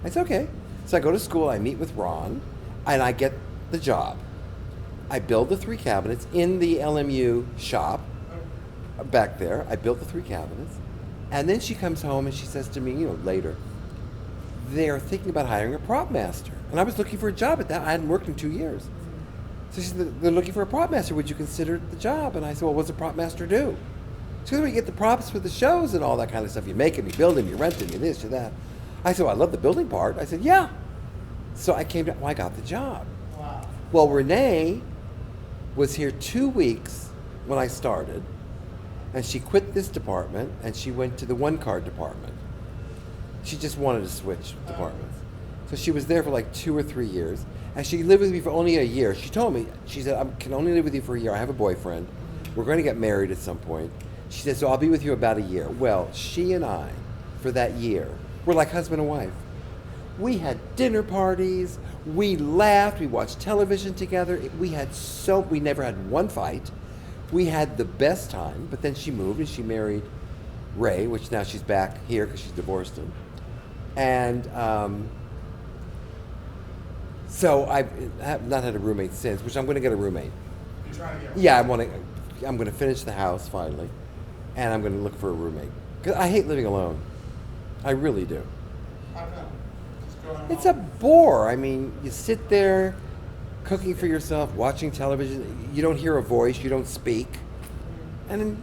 I said, okay. So I go to school. I meet with Ron, and I get the job. I build the 3 cabinets in the LMU shop back there. I built the 3 cabinets, and then she comes home and she says to me, later, they're thinking about hiring a prop master. And I was looking for a job at that. I hadn't worked in 2 years. So she said, they're looking for a prop master. Would you consider the job? And I said, well, what does a prop master do? She goes, well, you get the props for the shows and all that kind of stuff. You make them, you build them, you rent them, you this, you that. I said, well, I love the building part. I said, yeah. So I I got the job. Wow. Well, Renee was here 2 weeks when I started, and she quit this department, and she went to the one-card department. She just wanted to switch departments. So she was there for like 2 or 3 years, and she lived with me for only a year. She told me, she said, I can only live with you for a year. I have a boyfriend. We're going to get married at some point. She said, so I'll be with you about a year. Well, she and I, for that year, were like husband and wife. We had dinner parties. We laughed. We watched television together. We never had one fight. We had the best time, but then she moved and she married Ray, which now she's back here because she's divorced him. And so I have not had a roommate since, which I'm going to get a roommate. You're trying to get one? Yeah, I'm going to finish the house finally, and I'm going to look for a roommate. Because I hate living alone. I really do. How come? Just going It's home? a bore. I mean, you sit there cooking for yourself, watching television. You don't hear a voice. You don't speak. And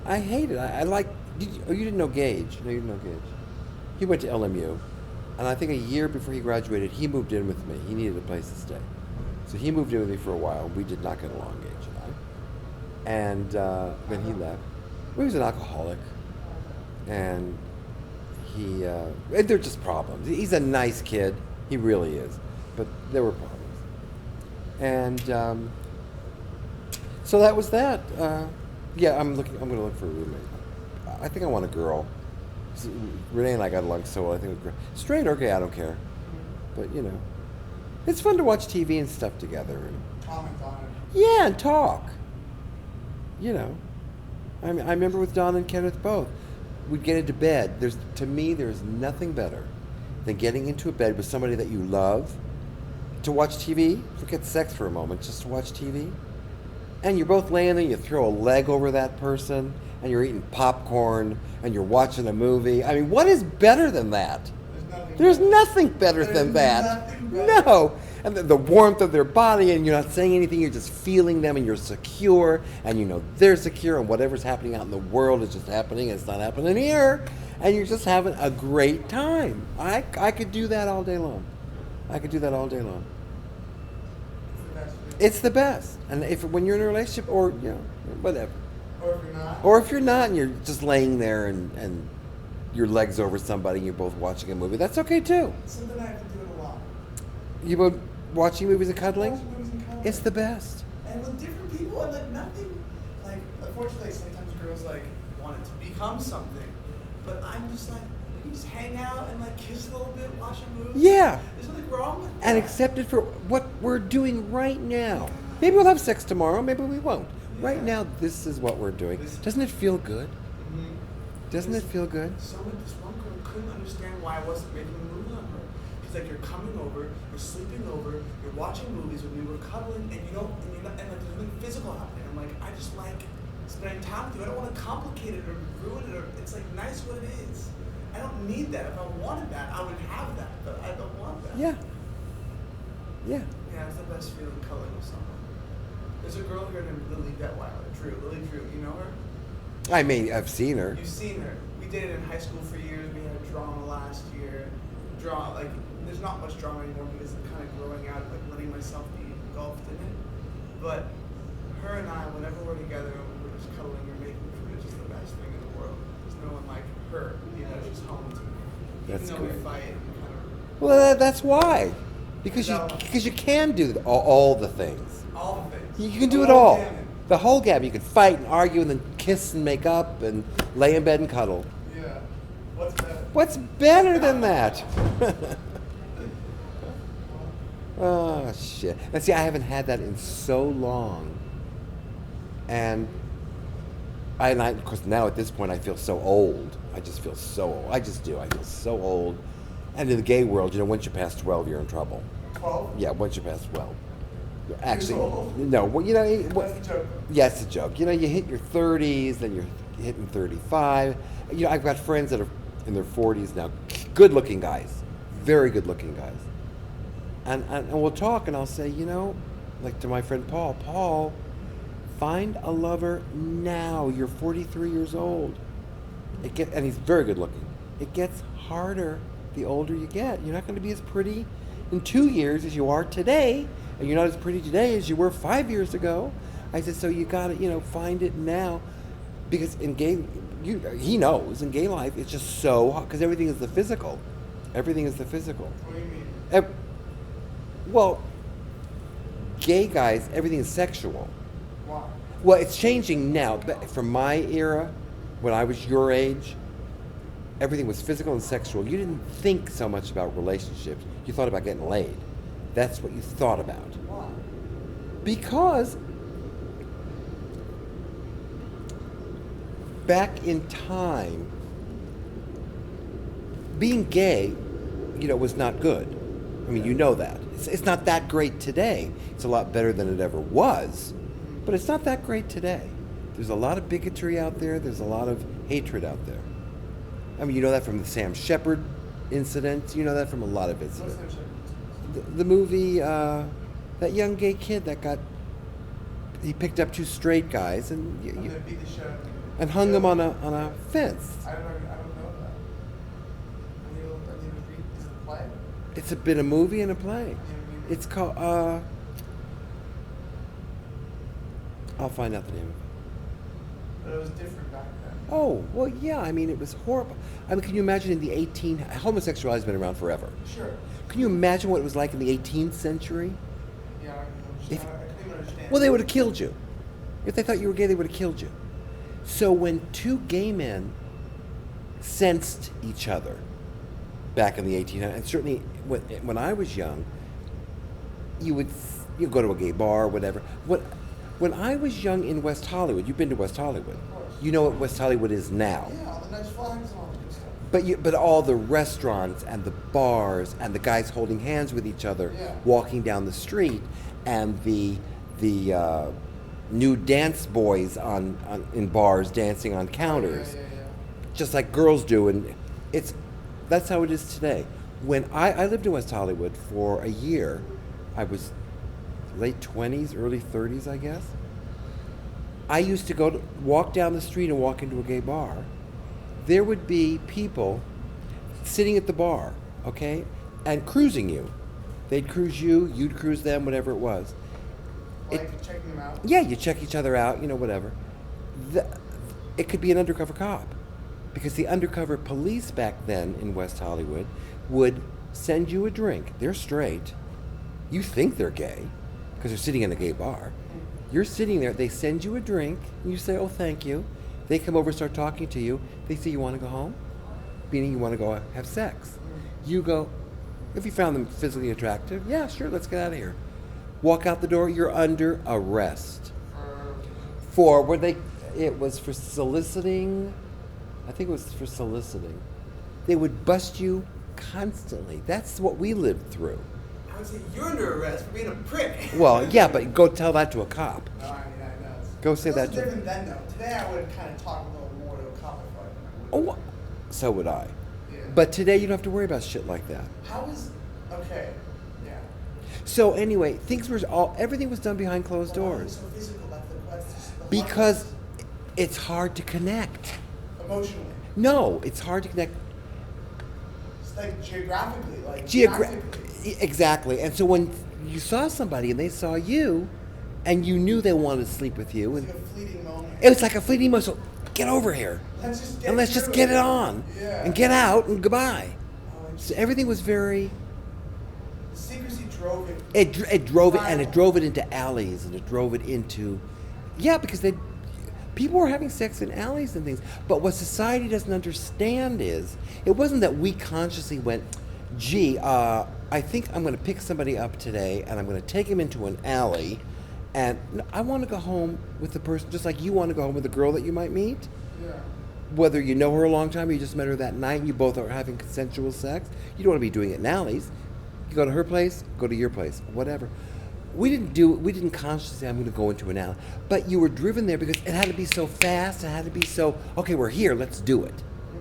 I hate it. You didn't know Gage. No, you didn't know Gage. He went to LMU. And I think a year before he graduated, he moved in with me. He needed a place to stay. So he moved in with me for a while. We did not get along, Gage and I. And then he left. He was an alcoholic. And they're just problems. He's a nice kid. He really is. But there were problems. And so that was that. Yeah, I'm going to look for a roommate. I think I want a girl. Renee and I got along so well. I think it was straight or gay, I don't care. But it's fun to watch TV and stuff together. And, Comment on it. yeah, and talk. I remember with Don and Kenneth both. We'd get into bed. To me, there's nothing better than getting into a bed with somebody that you love to watch TV. Forget sex for a moment, just to watch TV. And you're both laying there, you throw a leg over that person, and you're eating popcorn and you're watching a movie. I mean, what is better than that? There's nothing better than that. No. And the warmth of their body, and you're not saying anything, you're just feeling them, and you're secure, and you know they're secure, and whatever's happening out in the world is just happening, and it's not happening here, and you're just having a great time. I could do that all day long. I could do that all day long. It's the best. And if when you're in a relationship, or whatever. Or if you're not. Or if you're not, and you're just laying there and your legs over somebody, and you're both watching a movie, that's okay too. Something I have to do it a lot. You both watching movies and cuddling? Watching movies and cuddling. It's the best. And with different people, and like nothing, like unfortunately sometimes girls like want it to become something, but I'm just like, we can just hang out and like kiss a little bit, watch a movie. Yeah. There's nothing wrong with that. And accept it for what we're doing right now. Maybe we'll have sex tomorrow, maybe we won't. Right Yeah. now, this is what we're doing. Doesn't it feel good? Mm-hmm. Doesn't it feel good? This one girl couldn't understand why I wasn't making a move on her. She's like, you're coming over, you're sleeping over, you're watching movies with me, we're cuddling, and you don't, and you're not, and like there's nothing physical happening. I'm like, I just like spending time with you. I don't want to complicate it or ruin it, or it's like nice what it is. I don't need that. If I wanted that, I would have that, but I don't want that. Yeah. Yeah. Yeah, it's the best feeling cuddling with someone. There's a girl here named Lily Detweiler. Lily Drew, you know her? I mean, I've seen her. You've seen her. We dated in high school for years. We had drama last year. Like, there's not much drama anymore because I'm kind of growing out, like letting myself be engulfed in it. But her and I, whenever we're together and we're just cuddling or making food, it's just the best thing in the world. There's no one like her, she's home to me. That's Even though great. we fight and kind of. Well, that's why. Because you can do all the things. All the things. You can do it The whole all. gamut. The whole gap. You can fight and argue and then kiss and make up and lay in bed and cuddle. Yeah. What's better? What's better than that? Oh, shit. And see, I haven't had that in so long. And of course, now at this point, I feel so old. I just feel so old. I just do. I feel so old. And in the gay world, once you pass 12, you're in trouble. 12? Yeah, once you pass 12. Actually, old? no. Well, That's a joke. yeah, it's a joke. You hit your 30s, then you're hitting 35. I've got friends that are in their 40s now, good-looking guys, very good-looking guys. And we'll talk, and I'll say, like to my friend Paul, find a lover now. You're 43 years old. And he's very good-looking. It gets harder the older you get. You're not going to be as pretty in 2 years as you are today, and you're not as pretty today as you were 5 years ago. I said, so you got to, find it now, because in gay, he knows in gay life it's just so hard because everything is the physical. Everything is the physical. What do you mean? Well, gay guys, everything is sexual. Why? Well, it's changing now. But from my era, when I was your age, everything was physical and sexual. You didn't think so much about relationships. You thought about getting laid. That's what you thought about. Why? Because back in time, being gay, was not good. I mean, you know that. It's not that great today. It's a lot better than it ever was, but it's not that great today. There's a lot of bigotry out there. There's a lot of hatred out there. I mean, you know that from the Sam Shepard incident. You know that from a lot of What's incidents. that? The movie, that young gay kid that he picked up two straight guys and I'm gonna beat the shit out of you. and hung them on a fence. I don't know that. I need to read. Is it a play? It's been a movie and a play. Yeah, It's called. I'll find out the name of it. But it was different back then. Oh well, yeah. I mean, it was horrible. I mean, can you imagine in the homosexuality has been around forever. Sure. Can you imagine what it was like in the 18th century? Yeah, I can even understand. Well, they would have killed you. If they thought you were gay, they would have killed you. So when two gay men sensed each other back in the 1800s, and certainly when I was young, you go to a gay bar or whatever. When I was young in West Hollywood, you've been to West Hollywood. Of course. You know what West Hollywood is now. Yeah, all the nice flags and all that good stuff. But all the restaurants and the bars and the guys holding hands with each other, Yeah. walking down the street, and the nude dance boys in bars dancing on counters, Yeah. just like girls do, and that's how it is today. When I lived in West Hollywood for a year, I was late 20s, early 30s, I guess. I used to walk down the street and walk into a gay bar. There would be people sitting at the bar, okay, and cruising you. They'd cruise you, you'd cruise them, whatever it was. Like checking them out? Yeah, you check each other out, whatever. It could be an undercover cop, because the undercover police back then in West Hollywood would send you a drink. They're straight. You think they're gay, because they're sitting in a gay bar. You're sitting there, they send you a drink, and you say, oh, thank you. They come over, start talking to you. They say, you want to go home? Meaning you want to go have sex. You go, if you found them physically attractive, yeah, sure, let's get out of here. Walk out the door, you're under arrest. It was for soliciting, I think it was for soliciting. They would bust you constantly. That's what we lived through. I would say you're under arrest for being a prick. Well, yeah, but go tell that to a cop. No, I mean, I know. Go say that It's to. different then, though. Today, I would kind of talk a little more to a cop if I would. Oh, so would I. Yeah. But today you don't have to worry about shit like that. How is okay? Yeah. So anyway, everything was done behind closed Why doors is it so physical? That's just the because hardest. it's hard to connect. Emotionally. No, it's hard to connect. It's like geographically, Exactly. And so when you saw somebody and they saw you, and you knew they wanted to sleep with you, It's and like a fleeting moment. it was like a fleeting moment. So get over here, let's just get it on, Yeah. and get out and goodbye. Oh, So everything was very. the secrecy drove it. It drove it, and it drove it into alleys, and it drove it into, because people were having sex in alleys and things. But what society doesn't understand is, it wasn't that we consciously went, gee, I think I'm going to pick somebody up today, and I'm going to take him into an alley, and I want to go home with the person, just like you want to go home with the girl that you might meet. Yeah. Whether you know her a long time, or you just met her that night, and you both are having consensual sex. You don't want to be doing it in alleys. You go to her place, go to your place, whatever. We didn't consciously say, I'm going to go into an alley. But you were driven there because it had to be so fast, it had to be so, okay, we're here, let's do it.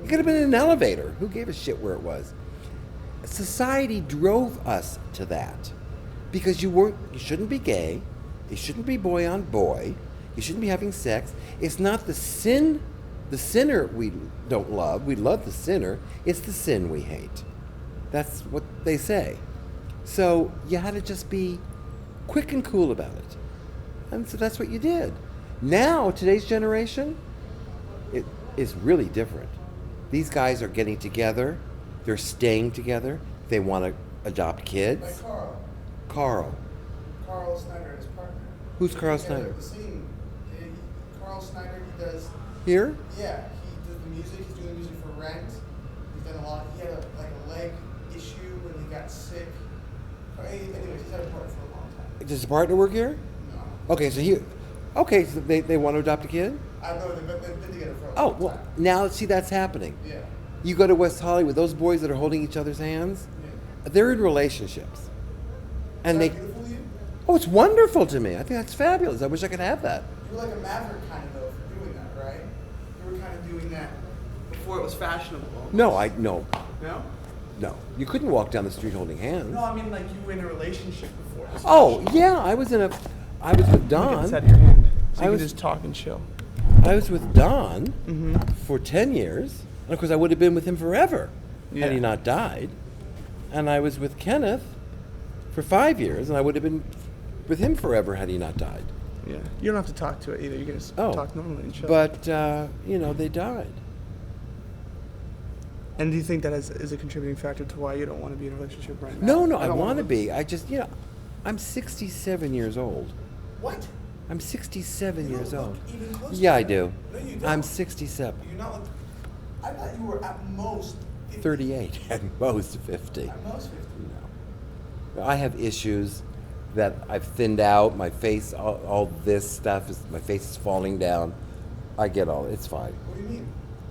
It could have been in an elevator. Who gave a shit where it was? Society drove us to that. Because you shouldn't be gay, you shouldn't be boy on boy, you shouldn't be having sex. It's not the sinner we don't love, we love the sinner, it's the sin we hate. That's what they say. So you had to just be quick and cool about it. And so that's what you did. Now, today's generation, it is really different. These guys are getting together, they're staying together, they want to adopt kids. Like Carl. Carl. Carl Snyder, his partner. Who's Carl Yeah, Snyder? the scene. Carl Snyder, he does. Here? Yeah, he does the music. He's doing the music for Rent. He's done a lot. He had a leg issue when he got sick. Anyways, he's had a partner for a long time. Does the partner work here? No. Okay, so they want to adopt a kid? I know they've been together for a Oh, long well, time. now see, that's happening. Yeah. You go to West Hollywood, those boys that are holding each other's hands, they're in relationships. And Is they, that beautiful to you? oh, it's wonderful to me. I think that's fabulous. I wish I could have that. You were like a maverick kind of, though, for doing that, right? You were kind of doing that before it was fashionable. No. No? No. You couldn't walk down the street holding hands. No, I mean like you were in a relationship before. It was Oh, fashionable. yeah, I was with Look at Don. the side of your hand. So I you was- can just talk and chill. I was with Don Mm-hmm. for 10 years. And of course, I would have been with him forever had he Yeah. not died. And I was with Kenneth for 5 years, and I would have been with him forever had he not died. Yeah. You don't have to talk to it either. You can just Oh. talk normally and chill. But, they died. And do you think that is a contributing factor to why you don't want to be in a relationship right now? No, I don't want to wanna- be. I just, I'm 67 years old. What? I'm 67 You years don't old. look even close to Yeah, I that. do. No, you don't. I'm 67. You're not look. I thought you were at most 50. 38 at most 50. At most 50. No. I have issues that I've thinned out. My face, all this stuff my face is falling down. I get all. It's fine. What do you mean?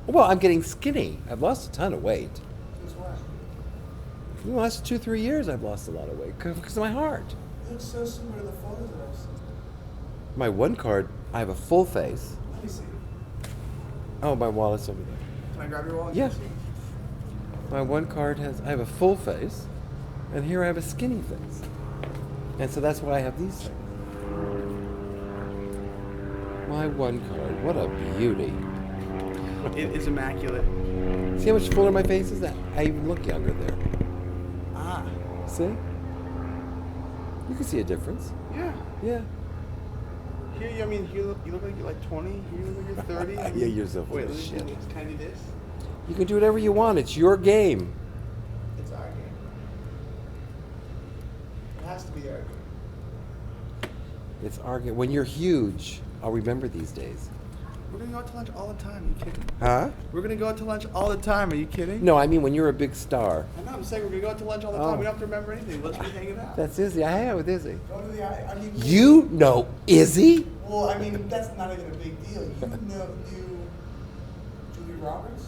Well, I'm getting skinny. I've lost a ton of weight. Since when? In the last 2-3 years, I've lost a lot of weight because of my heart. You look so similar to the photos that I've seen. My one card, I have a full face. Let me see. Oh, my wallet's over there. Can I grab your wallet? Yeah. Can I see? My one card has, I have a full face, and here I have a skinny face. And so that's why I have these things. My one card, what a beauty. It is immaculate. See how much fuller my face is? That I even look younger there. Ah. See? You can see a difference. Yeah. Yeah. Here, I mean, you look like you're like 20. Here you look like you're 30. I Yeah, mean, you're so full wait, of let me shit. do this. Can I do this? You can do whatever you want. It's your game. It's our game. It has to be our game. It's our game. When you're huge, I'll remember these days. We're gonna go out to lunch all the time. Are you kidding? Huh? We're gonna go out to lunch all the time. Are you kidding? No, I mean when you're a big star. I know. I'm saying we're gonna go out to lunch all the Oh. time. We don't have to remember anything. Let's be hanging out. That's Izzy. I hang out with Izzy. Go to the. I mean. You know Izzy? Well, I mean, that's not even a big deal. You knew Julie Roberts,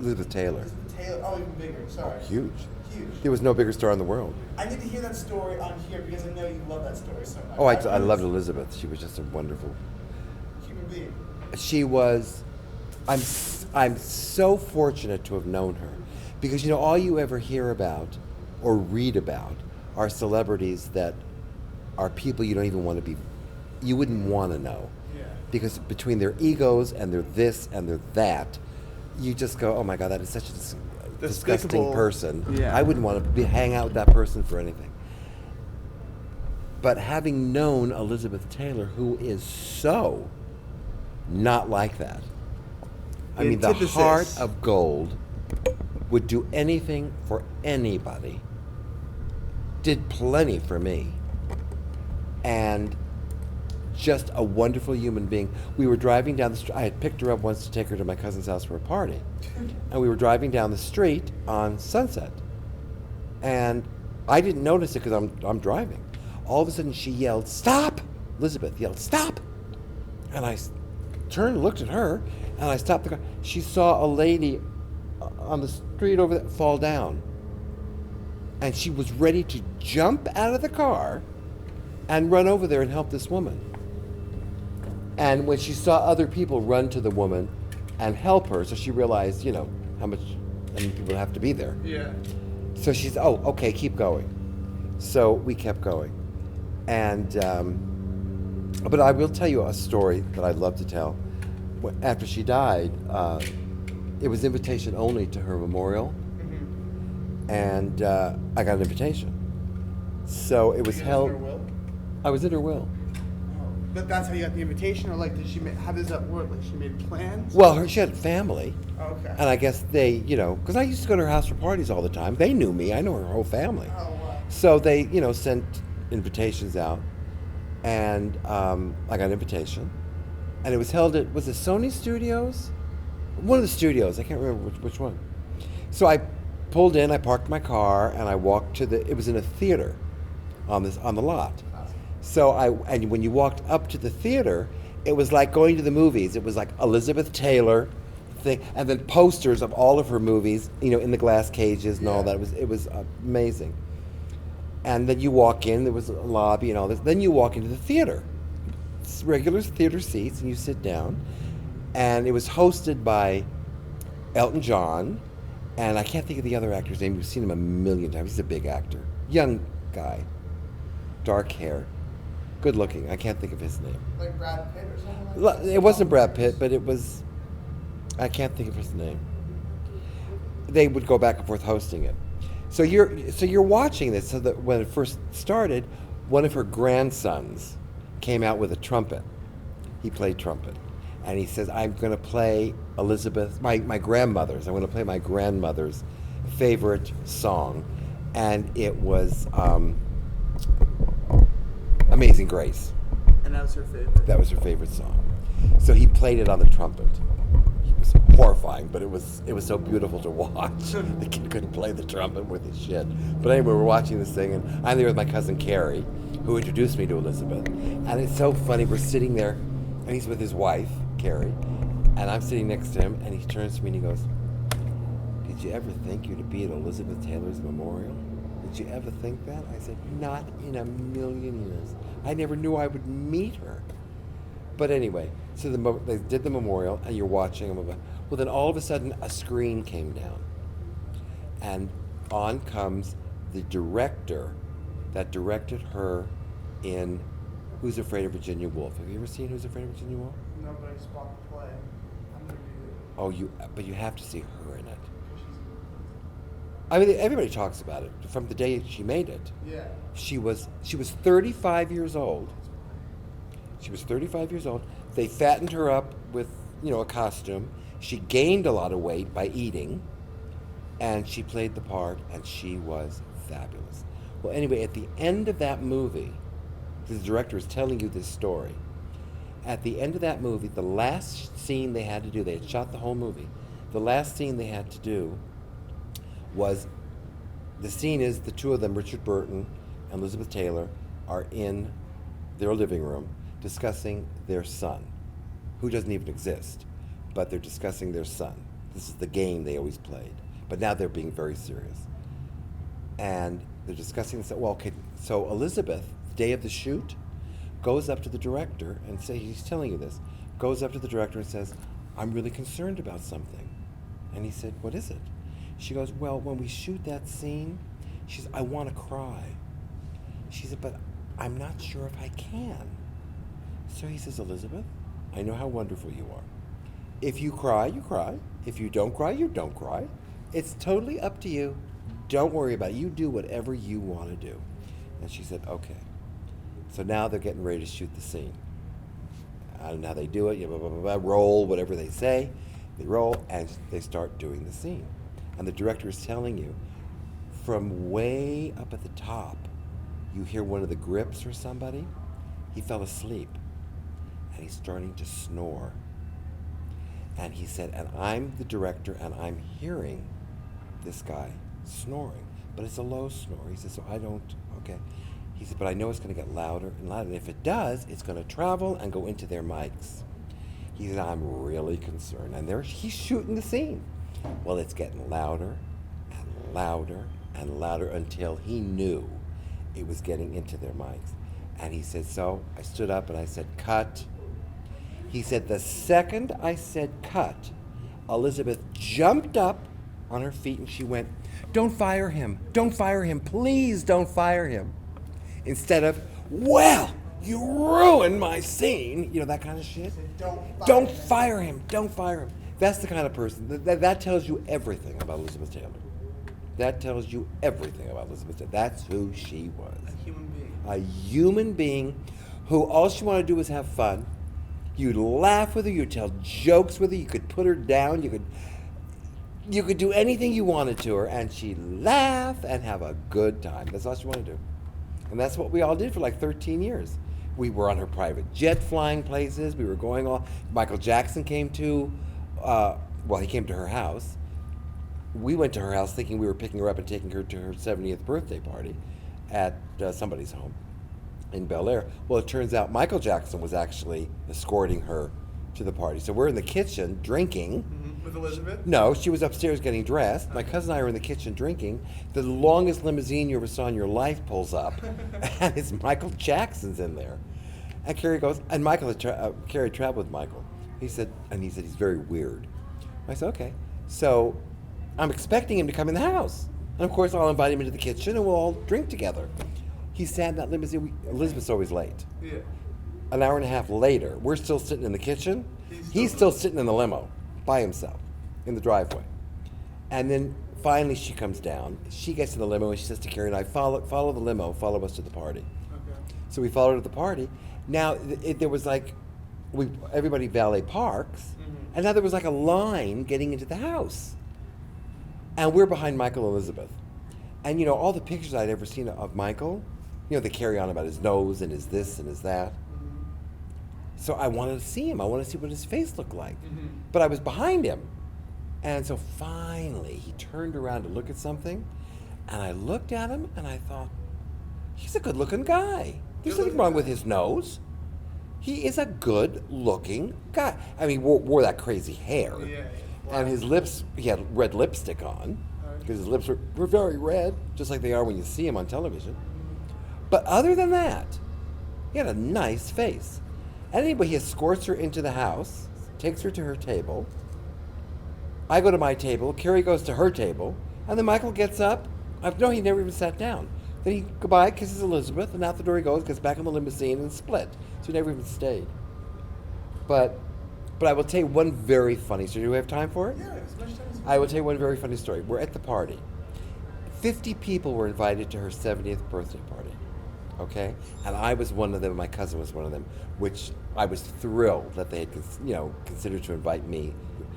Elizabeth Taylor. Elizabeth Taylor. Oh, even bigger. Sorry. Huge. Huge. There was no bigger star in the world. I need to hear that story on here because I know you love that story so much. Oh, I loved Elizabeth. She was just a wonderful. Human being. She was. I'm so fortunate to have known her, because you know all you ever hear about or read about are celebrities that are people you don't even want to be. You wouldn't want to know. Yeah. Because between their egos and their this and their that, you just go, oh my God, that is such a disgusting Despicable. person. Yeah. I wouldn't want to hang out with that person for anything. But having known Elizabeth Taylor, who is so not like that. I mean, the Antithesis. heart of gold, would do anything for anybody, did plenty for me, and just a wonderful human being. We were driving down the street. I had picked her up once to take her to my cousin's house for a party, and we were driving down the street on Sunset, and I didn't notice it because I'm driving. All of a sudden, she yelled, "Stop!" Elizabeth yelled, "Stop!" And I turned, looked at her, and I stopped the car. She saw a lady on the street over there fall down, and she was ready to jump out of the car and run over there and help this woman. And when she saw other people run to the woman and help her, so she realized, you know, how much people have to be there. Yeah. So she's, oh, okay, keep going. So we kept going. And, but I will tell you a story that I'd love to tell. After she died, it was invitation only to her memorial. Mm-hmm. And I got an invitation. So it was held. I was in her will. But that's how you got the invitation, or like, did she? How does that work? Like, she made plans. Well, she had family. Oh, okay. And I guess they, you know, because I used to go to her house for parties all the time. They knew me. I know her whole family. Oh, wow. So they, you know, sent invitations out. And I got an invitation. And it was held at, was it Sony Studios? One of the studios. I can't remember which one. So I pulled in, I parked my car, and I walked to the, it was in a theater on the lot. So and when you walked up to the theater, it was like going to the movies. It was like Elizabeth Taylor thing, and then posters of all of her movies, you know, in the glass cages and all that. It was amazing. And then you walk in, there was a lobby and all this. Then you walk into the theater. It's regular theater seats, and you sit down. And it was hosted by Elton John, and I can't think of the other actor's name. You've seen him a million times. He's a big actor. Young guy. Dark hair. Good looking. I can't think of his name. Like Brad Pitt or something like that? It wasn't Brad Pitt, but it was, I can't think of his name. They would go back and forth hosting it. So you're watching this, so that when it first started, one of her grandsons came out with a trumpet. He played trumpet. And he says, I'm going to play Elizabeth, my grandmother's, I'm going to play my grandmother's favorite song. And it was Amazing Grace. And that was her favorite. That was her favorite song. So he played it on the trumpet. It was horrifying, but it was so beautiful to watch. The kid couldn't play the trumpet worth his shit. But anyway, we're watching this thing, and I'm there with my cousin Carrie, who introduced me to Elizabeth. And it's so funny, we're sitting there, and he's with his wife, Carrie, and I'm sitting next to him, and he turns to me and he goes, did you ever think you'd be at Elizabeth Taylor's memorial? Did you ever think that? I said, not in a million years. I never knew I would meet her. But anyway, so they did the memorial, and you're watching them. Well, then all of a sudden, a screen came down, and on comes the director that directed her in Who's Afraid of Virginia Woolf. Have you ever seen Who's Afraid of Virginia Woolf? Nobody's bought the play. I'm gonna do it. But you have to see her in it. She's, I mean, everybody talks about it from the day she made it. yeah. She was 35 years old. She was 35 years old. They fattened her up with, a costume. She gained a lot of weight by eating, and she played the part, and she was fabulous. Well, anyway, at the end of that movie, the director is telling you this story. At the end of that movie, the last scene they had to do, they had shot the whole movie. The last scene they had to do was, the scene is the two of them, Richard Burton and Elizabeth Taylor, are in their living room discussing their son, who doesn't even exist, but they're discussing their son. This is the game they always played, but now they're being very serious. And they're discussing this. Well, okay, so Elizabeth, the day of the shoot, goes up to the director and he's telling you this, goes up to the director and says, I'm really concerned about something. And he said, what is it? She goes, well, when we shoot that scene, she says, I want to cry. She said, but I'm not sure if I can. So he says, Elizabeth, I know how wonderful you are. If you cry, you cry. If you don't cry, you don't cry. It's totally up to you. Don't worry about it. You do whatever you want to do. And she said, okay. So now they're getting ready to shoot the scene. I don't know how they do it. Blah, blah, blah, blah, roll, whatever they say. They roll, and they start doing the scene. And the director is telling you, from way up at the top, you hear one of the grips or somebody. He fell asleep, and he's starting to snore. And he said, and I'm the director, and I'm hearing this guy snoring, but it's a low snore. He said, so I don't, okay. He said, but I know it's going to get louder and louder, and if it does, it's going to travel and go into their mics. He said, I'm really concerned. And he's shooting the scene. Well, it's getting louder and louder and louder until he knew it was getting into their mics. And he said, so I stood up and I said, cut. He said, the second I said cut, Elizabeth jumped up on her feet and she went, don't fire him. Don't fire him. Please don't fire him. Instead of, well, you ruined my scene. That kind of shit. Don't fire him. Don't fire him. That's the kind of person. That tells you everything about Elizabeth Taylor. That tells you everything about Elizabeth Taylor. That's who she was. A human being. A human being who all she wanted to do was have fun. You'd laugh with her. You'd tell jokes with her. You could put her down. You could do anything you wanted to her, and she'd laugh and have a good time. That's all she wanted to do. And that's what we all did for like 13 years. We were on her private jet flying places. We were going all. Michael Jackson came to, he came to her house. We went to her house thinking we were picking her up and taking her to her 70th birthday party at somebody's home in Bel Air. Well, it turns out Michael Jackson was actually escorting her to the party. So we're in the kitchen drinking. Mm-hmm. With Elizabeth? No, she was upstairs getting dressed. My cousin and I are in the kitchen drinking. The longest limousine you ever saw in your life pulls up, and it's Michael Jackson's in there. And Carrie goes, and Carrie traveled with Michael. He said he's very weird. I said, okay. So I'm expecting him to come in the house. And of course, I'll invite him into the kitchen and we'll all drink together. He sat in that limousine. Elizabeth's always late. Yeah. An hour and a half later, we're still sitting in the kitchen. He's still sitting in the limo by himself in the driveway. And then finally she comes down. She gets in the limo and she says to Carrie and I, follow the limo, follow us to the party. Okay. So we followed her to the party. Now, there was like, everybody valet parks, Mm-hmm. and now there was like a line getting into the house. And we're behind Michael and Elizabeth. And all the pictures I'd ever seen of Michael, they carry on about his nose and his this and his that. Mm-hmm. So I wanted to see him. I wanted to see what his face looked like. Mm-hmm. But I was behind him. And so finally, he turned around to look at something. And I looked at him and I thought, he's a good-looking guy. There's nothing wrong with his nose. He is a good-looking guy. I mean, he wore that crazy hair. Yeah. And his lips, he had red lipstick on. Because his lips were very red, just like they are when you see him on television. But other than that, he had a nice face. Anyway, he escorts her into the house, takes her to her table. I go to my table, Carrie goes to her table, and then Michael gets up. No, he never even sat down. Then he goodbye, kisses Elizabeth, and out the door he goes, gets back in the limousine and split. So he never even stayed. But I will tell you one very funny story. Do we have time for it? Yeah, as much time as I will tell you one very funny story. We're at the party. 50 people were invited to her 70th birthday party. Okay? And I was one of them, my cousin was one of them, which I was thrilled that they had considered to invite me.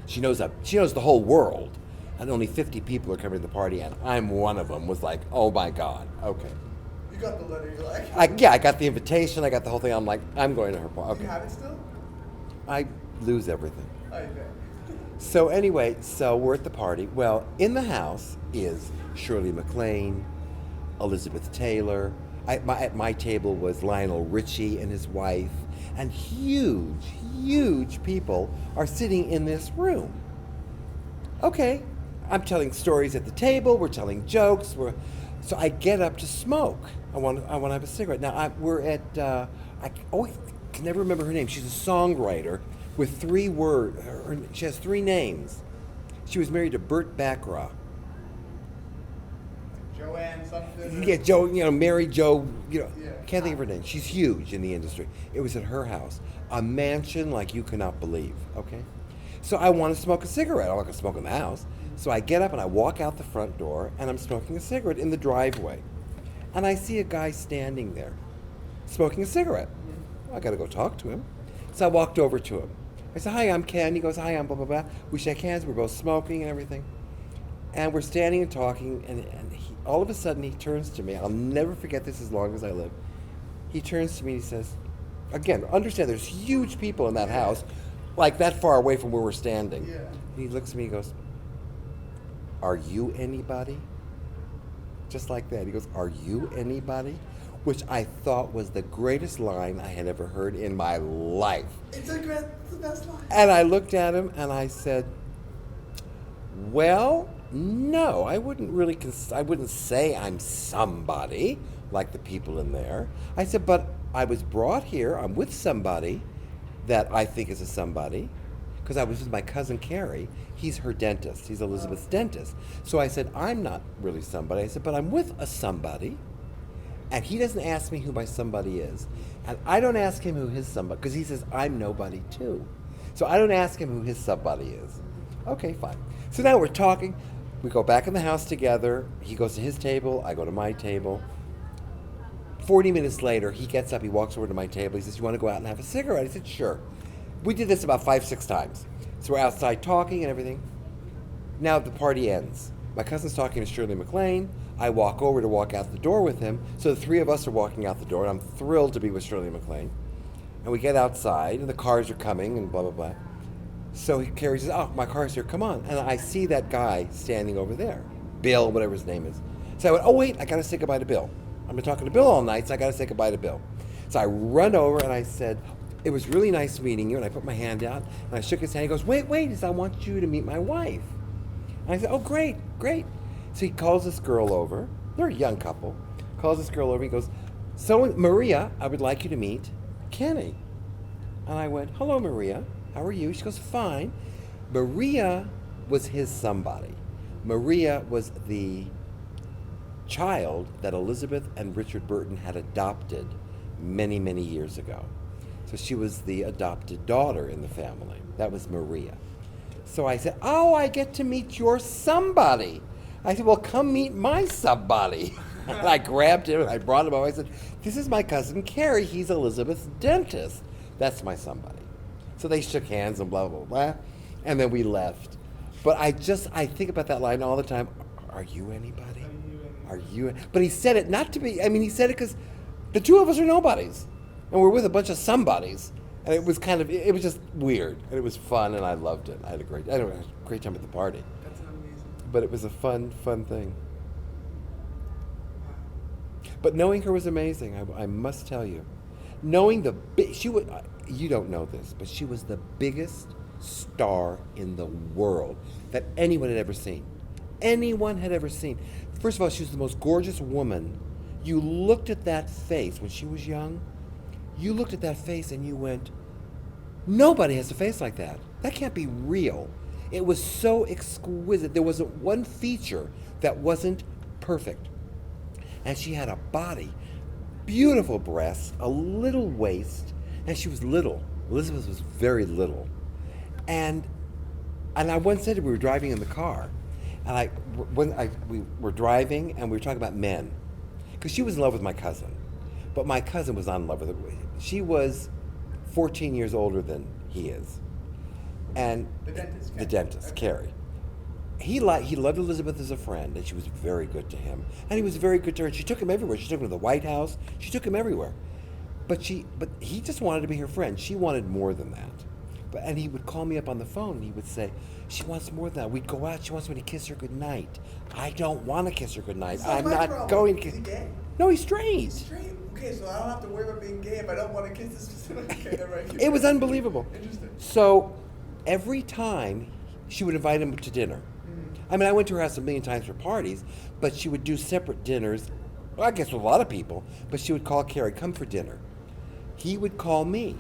She knows the whole world. And only 50 people are coming to the party, and I'm one of them. Was like, oh my God, okay. You got the letter, you're like. I got the invitation, I got the whole thing. I'm like, I'm going to her party. Okay. Do you have it still? I lose everything. I bet. So anyway, so we're at the party. Well, in the house is Shirley MacLaine, Elizabeth Taylor. At my table was Lionel Richie and his wife, and huge people are sitting in this room. Okay, I'm telling stories at the table. We're telling jokes. So I get up to smoke. I want to have a cigarette. Now we're at. I always can never remember her name. She's a songwriter with 3 words. She has 3 names. She was married to Burt Bacharach. Joanne something. Yeah, Joe. Mary Jo. Yeah. Can't think of her name. She's huge in the industry. It was at her house, a mansion like you cannot believe. Okay. So I want to smoke a cigarette. I'm not going to smoke in the house. So I get up and I walk out the front door and I'm smoking a cigarette in the driveway. And I see a guy standing there smoking a cigarette. I got to go talk to him. So I walked over to him. I said, hi, I'm Ken. He goes, hi, I'm blah, blah, blah. We shake hands. We're both smoking and everything. And we're standing and talking. And all of a sudden he turns to me. I'll never forget this as long as I live. He turns to me and he says, again, understand there's huge people in that house, like that far away from where we're standing. Yeah. And he looks at me and goes, are you anybody? Just like that. He goes, are you anybody? Which I thought was the greatest line I had ever heard in my life. It's the best line. And I looked at him and I said, well, no, I wouldn't say I'm somebody like the people in there. I said, but I was brought here, I'm with somebody that I think is a somebody, because I was with my cousin Carrie. He's her dentist. He's Elizabeth's dentist. So I said, I'm not really somebody. I said, but I'm with a somebody, and he doesn't ask me who my somebody is, and I don't ask him who his somebody, because he says, I'm nobody too. So I don't ask him who his somebody is. Okay, fine. So now we're talking. We go back in the house together. He goes to his table. I go to my table. 40 minutes later, he gets up. He walks over to my table. He says, you want to go out and have a cigarette? I said, sure. We did this about 5-6 times. So we're outside talking and everything. Now the party ends. My cousin's talking to Shirley MacLaine. I walk over to walk out the door with him. So the 3 of us are walking out the door, and I'm thrilled to be with Shirley MacLaine. And we get outside, and the cars are coming, and blah, blah, blah. So Carrie says, oh, my car's here, come on. And I see that guy standing over there, Bill, whatever his name is. So I went, oh, wait, I got to say goodbye to Bill. I've been talking to Bill all night, so I got to say goodbye to Bill. So I run over, and I said, it was really nice meeting you. And I put my hand out, and I shook his hand. He goes, wait, he said, I want you to meet my wife. And I said, oh, great. So he calls this girl over. They're a young couple. Calls this girl over. He goes, so Maria, I would like you to meet Kenny. And I went, hello, Maria. How are you? She goes, fine. Maria was his somebody. Maria was the child that Elizabeth and Richard Burton had adopted many, many years ago. So she was the adopted daughter in the family. That was Maria. So I said, oh, I get to meet your somebody. I said, well, come meet my somebody. And I grabbed him and I brought him over. I said, this is my cousin Carrie. He's Elizabeth's dentist. That's my somebody. So they shook hands and blah, blah, blah. And then we left. But I think about that line all the time. Are you anybody? Are you? But he said it not to be, he said it because the 2 of us are nobodies. And we're with a bunch of somebodies. And it was it was just weird. And it was fun, and I loved it. I had a great time at the party. That's amazing. But it was a fun thing. But knowing her was amazing, I must tell you. Knowing you don't know this, but she was the biggest star in the world that anyone had ever seen. Anyone had ever seen. First of all, she was the most gorgeous woman. You looked at that face when she was young. You looked at that face and you went, Nobody has a face like that. That can't be real. It was so exquisite. There wasn't one feature that wasn't perfect. And she had a body, beautiful breasts, a little waist, and she was little. Elizabeth was very little. And I once said to her, we were driving in the car, and we were driving and we were talking about men. Because she was in love with my cousin. But my cousin was not in love with her. She was 14 years older than he is. And The dentist. Carrie. He loved Elizabeth as a friend, and she was very good to him. And he was very good to her. And she took him everywhere. She took him to the White House. She took him everywhere. But he just wanted to be her friend. She wanted more than that. And he would call me up on the phone, and he would say, she wants more than that. We'd go out. She wants me to kiss her goodnight. I don't want to kiss her goodnight. I'm not going to kiss. Is he gay? No, he's straight. He's straight. Okay, so I don't have to worry about being gay if I don't want to kiss this. Okay, right. It was unbelievable. Interesting. So every time she would invite him to dinner. I mean, I went to her house a million times for parties, but she would do separate dinners, well, I guess with a lot of people, but she would call Carrie, come for dinner. He would call me,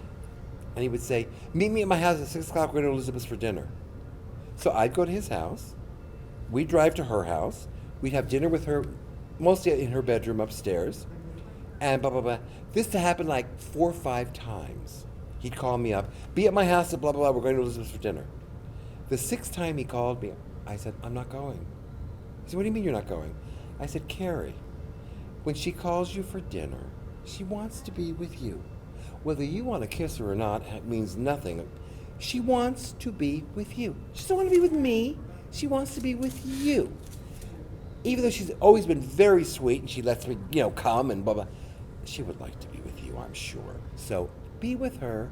and he would say, meet me at my house at 6 o'clock, we're going to Elizabeth's for dinner. So I'd go to his house, we'd drive to her house, we'd have dinner with her, mostly in her bedroom upstairs, and blah, blah, blah. This to happen like 4 or 5 times. He'd call me up, be at my house at blah, blah, blah, we're going to Elizabeth's for dinner. The 6th time he called me, I said, I'm not going. He said, what do you mean you're not going? I said, Carrie, when she calls you for dinner, she wants to be with you. Whether you want to kiss her or not, it means nothing. She wants to be with you. She doesn't want to be with me. She wants to be with you. Even though she's always been very sweet and she lets me, come and blah, blah. She would like to be with you, I'm sure. So be with her.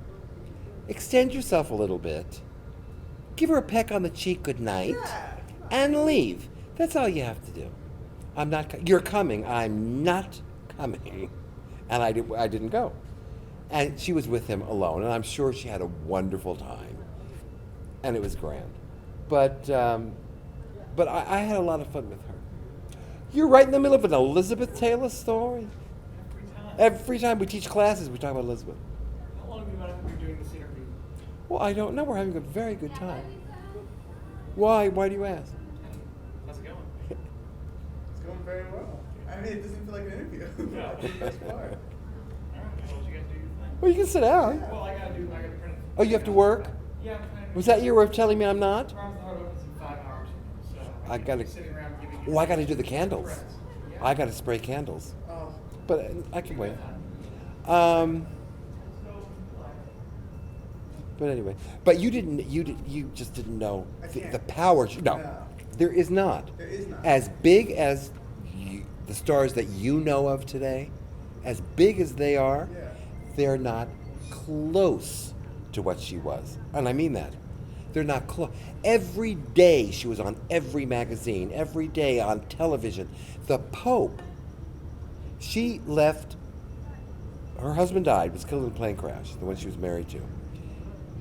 Extend yourself a little bit. Give her a peck on the cheek good night, and leave. That's all you have to do. I'm not. You're coming. I'm not coming, and I didn't go. And she was with him alone, and I'm sure she had a wonderful time, and it was grand. But I had a lot of fun with her. You're right in the middle of an Elizabeth Taylor story. Every time we teach classes, we talk about Elizabeth. How long have you been doing this interview? Well, I don't know. We're having a very good time. Why? Why do you ask? How's it going? It's going very well. I mean, it doesn't feel like an interview. No. That's far. Alright, I'll let you guys do your thing. Well, you can sit down. Well, I gotta print it. Oh, you have to work? Yeah, I'm kind of. Was that your way of telling me I'm not? Farms the Heart opens in 5 hours. So I gotta. sitting around giving you. Oh, I gotta do the candles. friends. Yeah. I gotta spray candles. Oh, But I can wait. But anyway, but you just didn't know I the can't. power. No, No. there is not. there is not. As big as the stars that you know of today, as big as they are, Yeah. they're not close to what she was. And I mean that. They're not close. Every day she was on every magazine, every day on television. The Pope, she left, her husband died, was killed in a plane crash, the one she was married to.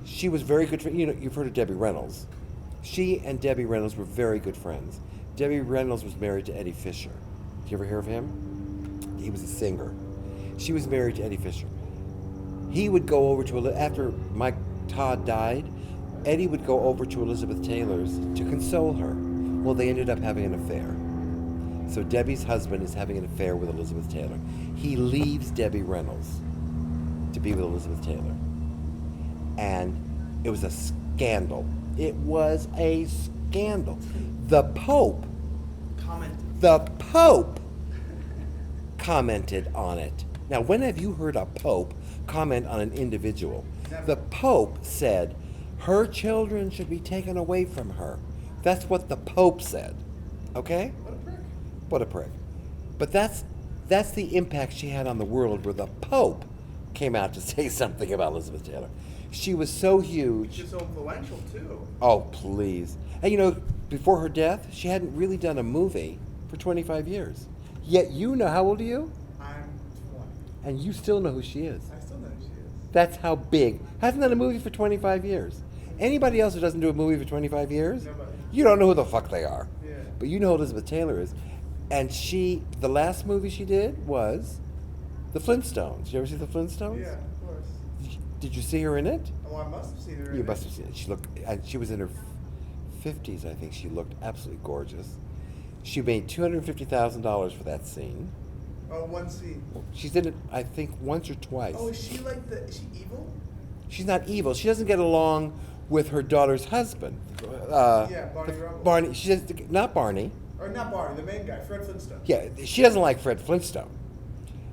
She was very good friend. You've heard of Debbie Reynolds. She and Debbie Reynolds were very good friends. Debbie Reynolds was married to Eddie Fisher. Did you ever hear of him? He was a singer. She was married to Eddie Fisher. He would go over to, after Mike Todd died, Eddie would go over to Elizabeth Taylor's to console her. Well, they ended up having an affair. So Debbie's husband is having an affair with Elizabeth Taylor. He leaves Debbie Reynolds to be with Elizabeth Taylor. And it was a scandal. It was a scandal. The Pope commented on it. Now, when have you heard a Pope comment on an individual? Never. The Pope said, her children should be taken away from her. That's what the Pope said. Okay? What a prick. What a prick. But that's the impact she had on the world, where the Pope came out to say something about Elizabeth Taylor. She was so huge. She's so influential too. Oh, please. And before her death, she hadn't really done a movie for 25 years. Yet how old are you? I'm 20. And you still know who she is. I still know who she is. That's how big. Hasn't done a movie for 25 years. Anybody else who doesn't do a movie for 25 years? Nobody. You don't know who the fuck they are. Yeah. But you know who Elizabeth Taylor is. And the last movie she did was The Flintstones. You ever see The Flintstones? Yeah, of course. Did you see her in it? Oh, I must have seen her. You in must it. have seen it. She looked. She was in her 50s, I think. She looked absolutely gorgeous. She made $250,000 for that scene. Oh, one scene. She's in it, I think, once or twice. Oh, is she like the? Is she evil? She's not evil. She doesn't get along with her daughter's husband. Yeah, Barney Rubble. Barney. She does not Barney. Or not Barney, the main guy, Fred Flintstone. Yeah, she doesn't like Fred Flintstone.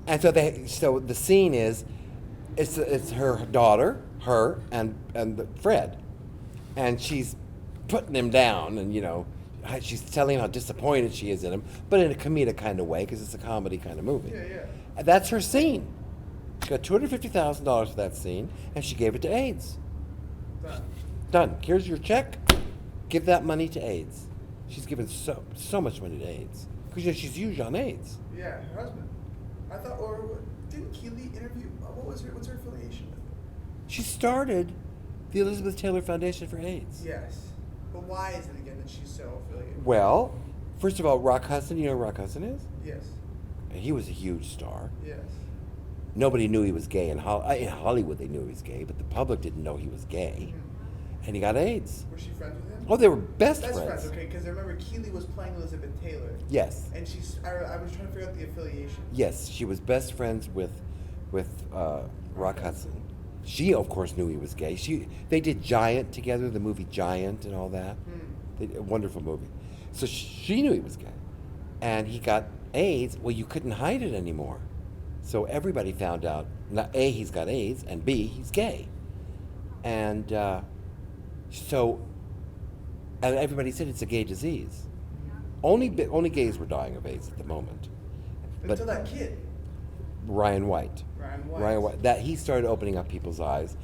And so so the scene is, it's her daughter, her, and Fred, and she's putting him down, and she's telling him how disappointed she is in him, but in a comedic kind of way because it's a comedy kind of movie. Yeah, yeah. And that's her scene. She got $250,000 for that scene, and she gave it to AIDS. Done. Done. Here's your check. Give that money to AIDS. She's given so much money to AIDS because she's huge on AIDS. Yeah, her husband. I thought, or didn't Keeley interview? What's her affiliation with? She started the Elizabeth Taylor Foundation for AIDS. Yes, but why is it again that she's so affiliated? Well, first of all, Rock Hudson. You know who Rock Hudson is? Yes. And he was a huge star. Yes. Nobody knew he was gay in Hollywood. They knew he was gay, but the public didn't know he was gay, and he got AIDS. Was she friends with him? Oh, they were best Best friends. friends, okay, because I remember Keeley was playing Elizabeth Taylor. Yes. And I was trying to figure out the affiliation. Yes, she was best friends with Rock Hudson. She, of course, knew he was gay. They did Giant together, the movie Giant and all that. A wonderful movie. So she knew he was gay. And he got AIDS. Well, you couldn't hide it anymore. So everybody found out, A, he's got AIDS, and B, he's gay. And and everybody said it's a gay disease. Only gays were dying of AIDS at the moment. Until that kid. Ryan White. Ryan White. That he started opening up people's eyes.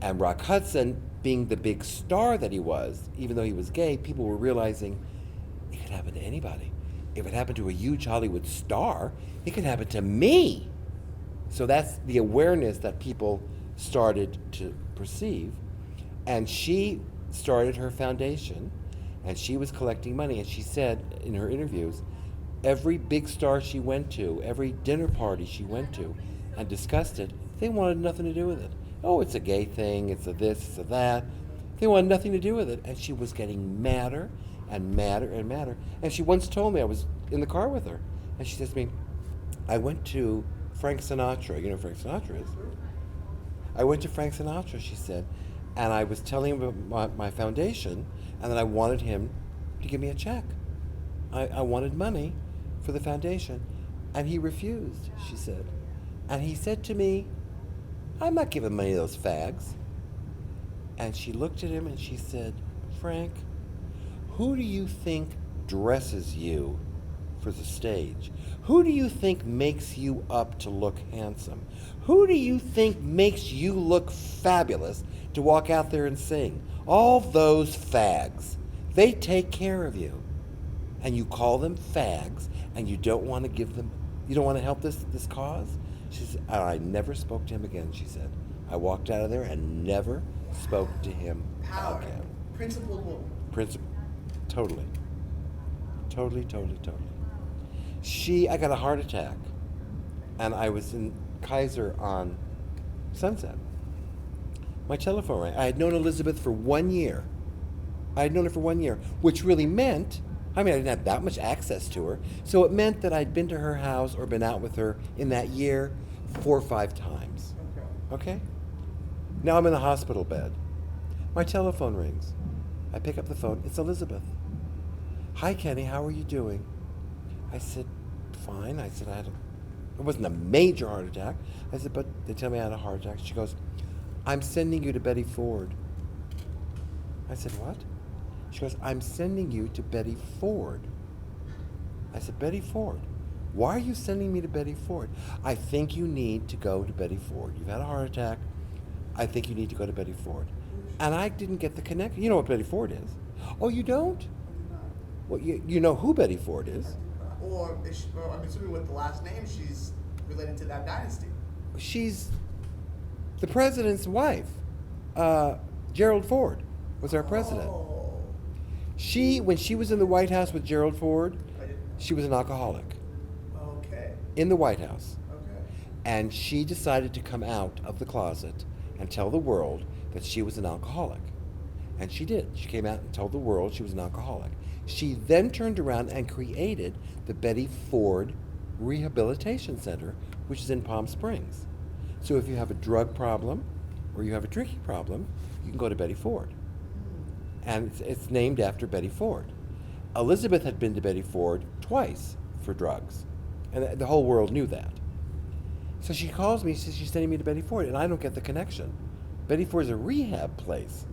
And Rock Hudson, being the big star that he was, even though he was gay, people were realizing it could happen to anybody. If it happened to a huge Hollywood star, it could happen to me. So that's the awareness that people started to perceive. And she started her foundation, and she was collecting money. And she said in her interviews, every big star she went to, every dinner party she went to and discussed it, they wanted nothing to do with it. Oh, it's a gay thing, it's a this, it's a that. They wanted nothing to do with it. And she was getting madder and madder and madder. And she once told me, I was in the car with her, and she says to me, I went to Frank Sinatra. You know who Frank Sinatra is? I went to Frank Sinatra, she said, and I was telling him about my foundation, and that I wanted him to give me a check. I wanted money for the foundation, and he refused, she said. And he said to me, I'm not giving money to those fags. And she looked at him and she said, Frank, who do you think dresses you for the stage? Who do you think makes you up to look handsome? Who do you think makes you look fabulous to walk out there and sing? All those fags. They take care of you. And you call them fags, and you don't want to give them, you don't want to help this cause? She said, I never spoke to him again, she said. I walked out of there and never spoke to him Power. again. Principled woman. Totally. Totally. I got a heart attack, and I was in Kaiser on Sunset. My telephone rang. I had known Elizabeth for 1 year. I had known her for 1 year, which really meant, I didn't have that much access to her, so it meant that I'd been to her house or been out with her in that year 4 or 5 times. Okay? Now I'm in a hospital bed. My telephone rings. I pick up the phone. It's Elizabeth. Hi, Kenny. How are you doing? I said, fine. I said, it wasn't a major heart attack. I said, but they tell me I had a heart attack. She goes, I'm sending you to Betty Ford. I said, what? She goes, I'm sending you to Betty Ford. I said, Betty Ford? Why are you sending me to Betty Ford? I think you need to go to Betty Ford. You've had a heart attack. I think you need to go to Betty Ford. And I didn't get the connection. You know what Betty Ford is? Oh, you don't? Well, you know who Betty Ford is. Or, I'm assuming with the last name, she's related to that dynasty. She's the president's wife. Gerald Ford was our president. Oh. When she was in the White House with Gerald Ford, she was an alcoholic. Okay. In the White House. Okay. And she decided to come out of the closet and tell the world that she was an alcoholic. And she did. She came out and told the world she was an alcoholic. She then turned around and created the Betty Ford Rehabilitation Center, which is in Palm Springs. So if you have a drug problem or you have a drinking problem, you can go to Betty Ford. And it's named after Betty Ford. Elizabeth had been to Betty Ford twice for drugs, and the whole world knew that. So she calls me, she says she's sending me to Betty Ford, and I don't get the connection. Betty Ford is a rehab place.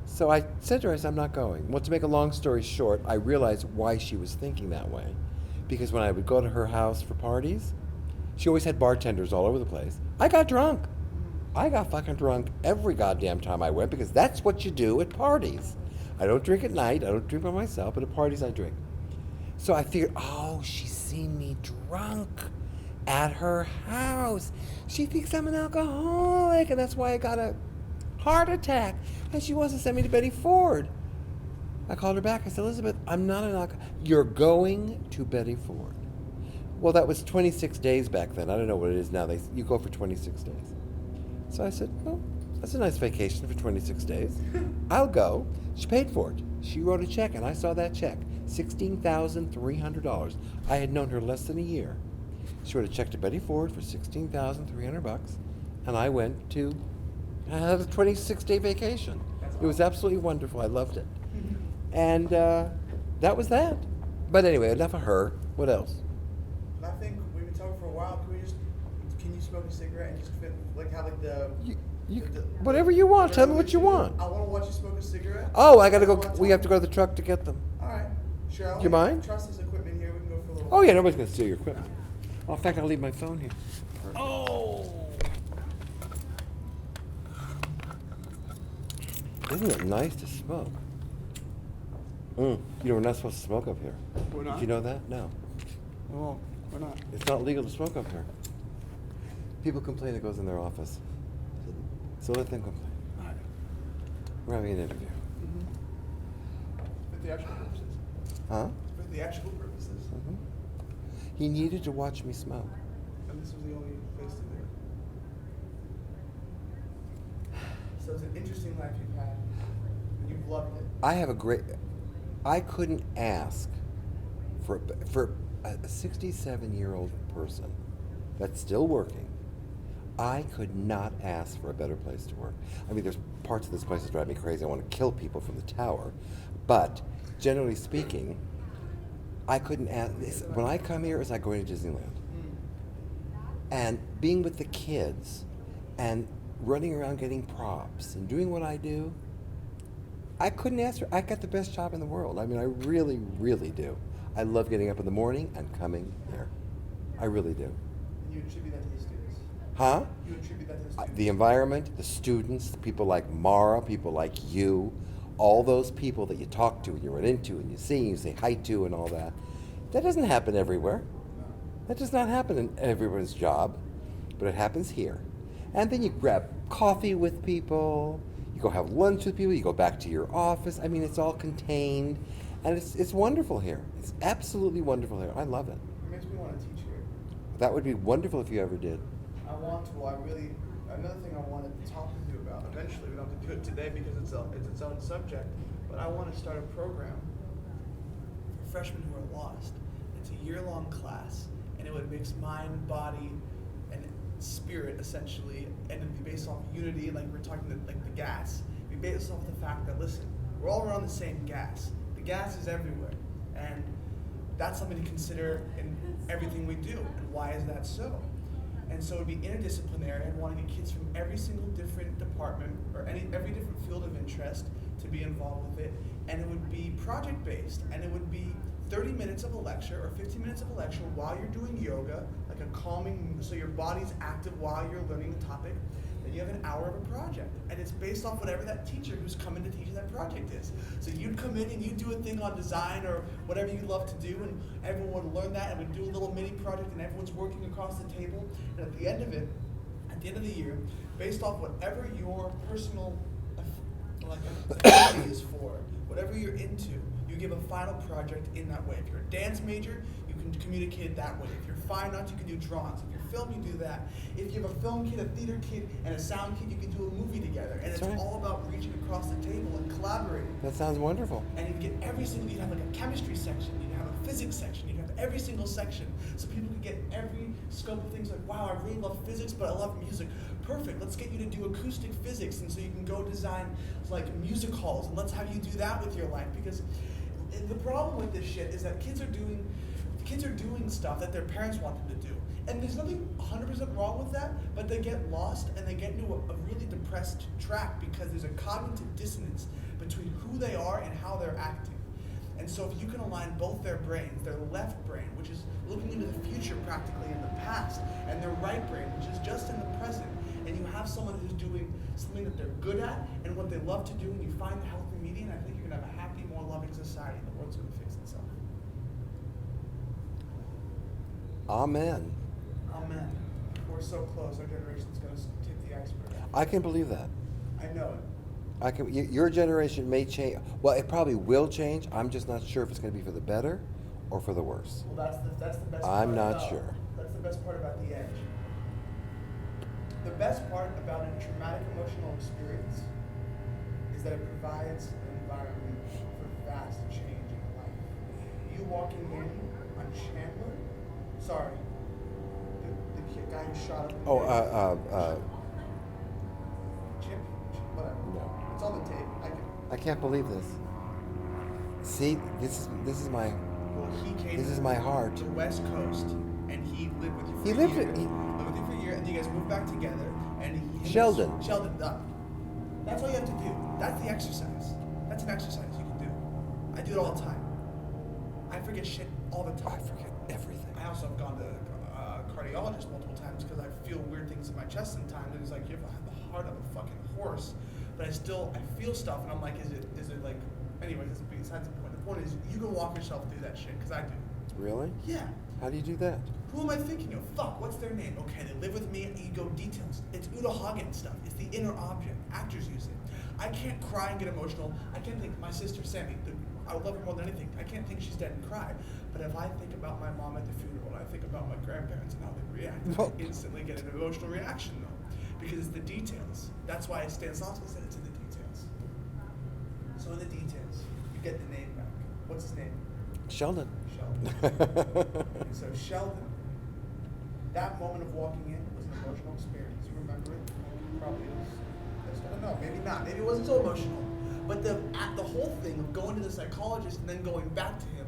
So I said to her, I said, I'm not going. Well, to make a long story short, I realized why she was thinking that way. Because when I would go to her house for parties, she always had bartenders all over the place. I got drunk. I got fucking drunk every goddamn time I went, because that's what you do at parties. I don't drink at night, I don't drink by myself, but at parties I drink. So I figured, oh, she's seen me drunk at her house. She thinks I'm an alcoholic, and that's why I got a heart attack. And she wants to send me to Betty Ford. I called her back. I said, Elizabeth, I'm not an alcoholic. You're going to Betty Ford. Well, that was 26 days back then. I don't know what it is now. You go for 26 days. So I said, well, that's a nice vacation for 26 days. I'll go. She paid for it. She wrote a check, and I saw that check, $16,300. I had known her less than a year. She wrote a check to Betty Ford for $16,300, and I went to have a 26-day vacation. It was absolutely wonderful. I loved it. And that was that. But anyway, enough of her. What else? I think we've been talking for a while. Can you smoke a cigarette and just fit, like have like the Whatever you want. Tell me what you want. I want to watch you smoke a cigarette. Oh, I gotta go. We have to go to the truck to get them. All right. Sure. Do you mind? Trust this equipment here. We can go for a little. Oh yeah, nobody's gonna steal your equipment. Oh, in fact, I'll leave my phone here. Oh. Isn't it nice to smoke? You know, we're not supposed to smoke up here. We're not? Did you know that? No. Oh, we're not. It's not legal to smoke up here. People complain it goes in their office. So let them complain. All right. We're having an interview. For the actual purposes. Huh? For the actual purposes. He needed to watch me smoke. And this was the only place to do it. So it's an interesting life you've had. And you've loved it. I couldn't ask for a 67-year-old person that's still working. I could not ask for a better place to work. I mean, there's parts of this place that drive me crazy. I want to kill people from the tower. But generally speaking, I couldn't ask. When I come here, it's like going to Disneyland. And being with the kids and running around getting props and doing what I do, I couldn't ask for. I got the best job in the world. I mean, I really, really do. I love getting up in the morning and coming here. I really do. And you attribute that to the students? Huh? You attribute that to the students? The environment, the students, the people like Mara, people like you, all those people that you talk to and you run into and you see and you say hi to and all that. That doesn't happen everywhere. That does not happen in everyone's job, but it happens here. And then you grab coffee with people, you go have lunch with people, you go back to your office. I mean, it's all contained, and it's wonderful here. It's absolutely wonderful here. I love it. It makes me want to teach here. That would be wonderful if you ever did. I want to. Another thing I want to talk with you about, eventually, we don't have to do it today because it's its own subject, but I want to start a program for freshmen who are lost. It's a year-long class, and it would mix mind, body, and spirit, essentially, and it'd be based off unity, like we're talking like the gas. It'd be based off the fact that, listen, we're all around the same gas. The gas is everywhere, and that's something to consider in everything we do. And why is that so? And so it'd be interdisciplinary and wanting to get kids from every single different department or every different field of interest to be involved with it. And it would be project-based, and it would be 30 minutes of a lecture or 15 minutes of a lecture while you're doing yoga, like a calming, so your body's active while you're learning the topic. Then you have an hour of a project, and it's based off whatever that teacher who's coming to teach you that project is. So you'd come in and you do a thing on design or whatever you love to do, and everyone would learn that, and we'd do a little mini project, and everyone's working across the table. And at the end of it, at the end of the year, based off whatever your personal affinity is for, whatever you're into, you give a final project in that way. If you're a dance major, you can communicate it that way. If you're fine arts, you can do drawings. If you're film, you do that. If you have a film kid, a theater kid, and a sound kid, you can do a movie together. And That's it's right. all about reaching across the table and collaborating. That sounds wonderful. And you get every single, you'd have like a chemistry section, you'd have a physics section, you'd have every single section. So people can get every scope of things like, wow, I really love physics, but I love music. Perfect, let's get you to do acoustic physics, and so you can go design like music halls, and let's have you do that with your life. Because the problem with this shit is that kids are doing stuff that their parents want them to do. And there's nothing 100% wrong with that, but they get lost and they get into a really depressed track because there's a cognitive dissonance between who they are and how they're acting. And so if you can align both their brains, their left brain, which is looking into the future practically in the past, and their right brain, which is just in the present, and you have someone who's doing something that they're good at and what they love to do, and you find the healthy median, I think you're gonna have a happy, more loving society, and the world's gonna fix itself. Amen. Amen. We're so close, our generation's gonna tip the iceberg. I can believe that. I know it. Your generation may change. Well, it probably will change. I'm just not sure if it's going to be for the better or for the worse. Well, that's the best I'm part not about, sure. That's the best part about the edge. The best part about a traumatic emotional experience is that it provides an environment for vast change in life. You walking in on Chandler, sorry, the guy who shot up in the Chip, whatever. No. It's on the tape. I can't believe this. See, this is my. Well, he came This is to my heart. the West Coast, and he lived with you for He a lived year. with- He lived with you for a year, and you guys moved back together. And he Sheldon. Sheldon, that's all you have to do. That's the exercise. That's an exercise you can do. I do it all the time. I forget shit all the time. I forget everything. I also have gone to a cardiologist multiple times because I feel weird things in my chest sometimes, and it's like you have the heart of a fucking horse, but I feel stuff, and I'm like, is it like, anyway, this is besides the point. The point is, you can walk yourself through that shit because I do. Really? Yeah. How do you do that? Who am I thinking of? Fuck, what's their name? Okay, they live with me, and you go details. It's Uta Hagen stuff. It's the inner object. Actors use it. I can't cry and get emotional. I can't think my sister Sammy, I would love her more than anything. I can't think she's dead and cry. But if I think about my mom at the funeral, and I think about my grandparents and how they react, Well- I instantly get an emotional reaction though. Because it's the details. That's why Stanislavski said it's in the details. So in the details, you get the name back. What's his name? Sheldon. Sheldon. And so Sheldon, that moment of walking in was an emotional experience. You remember it? Probably was. I don't know. Maybe not. Maybe it wasn't so emotional. But the whole thing of going to the psychologist and then going back to him,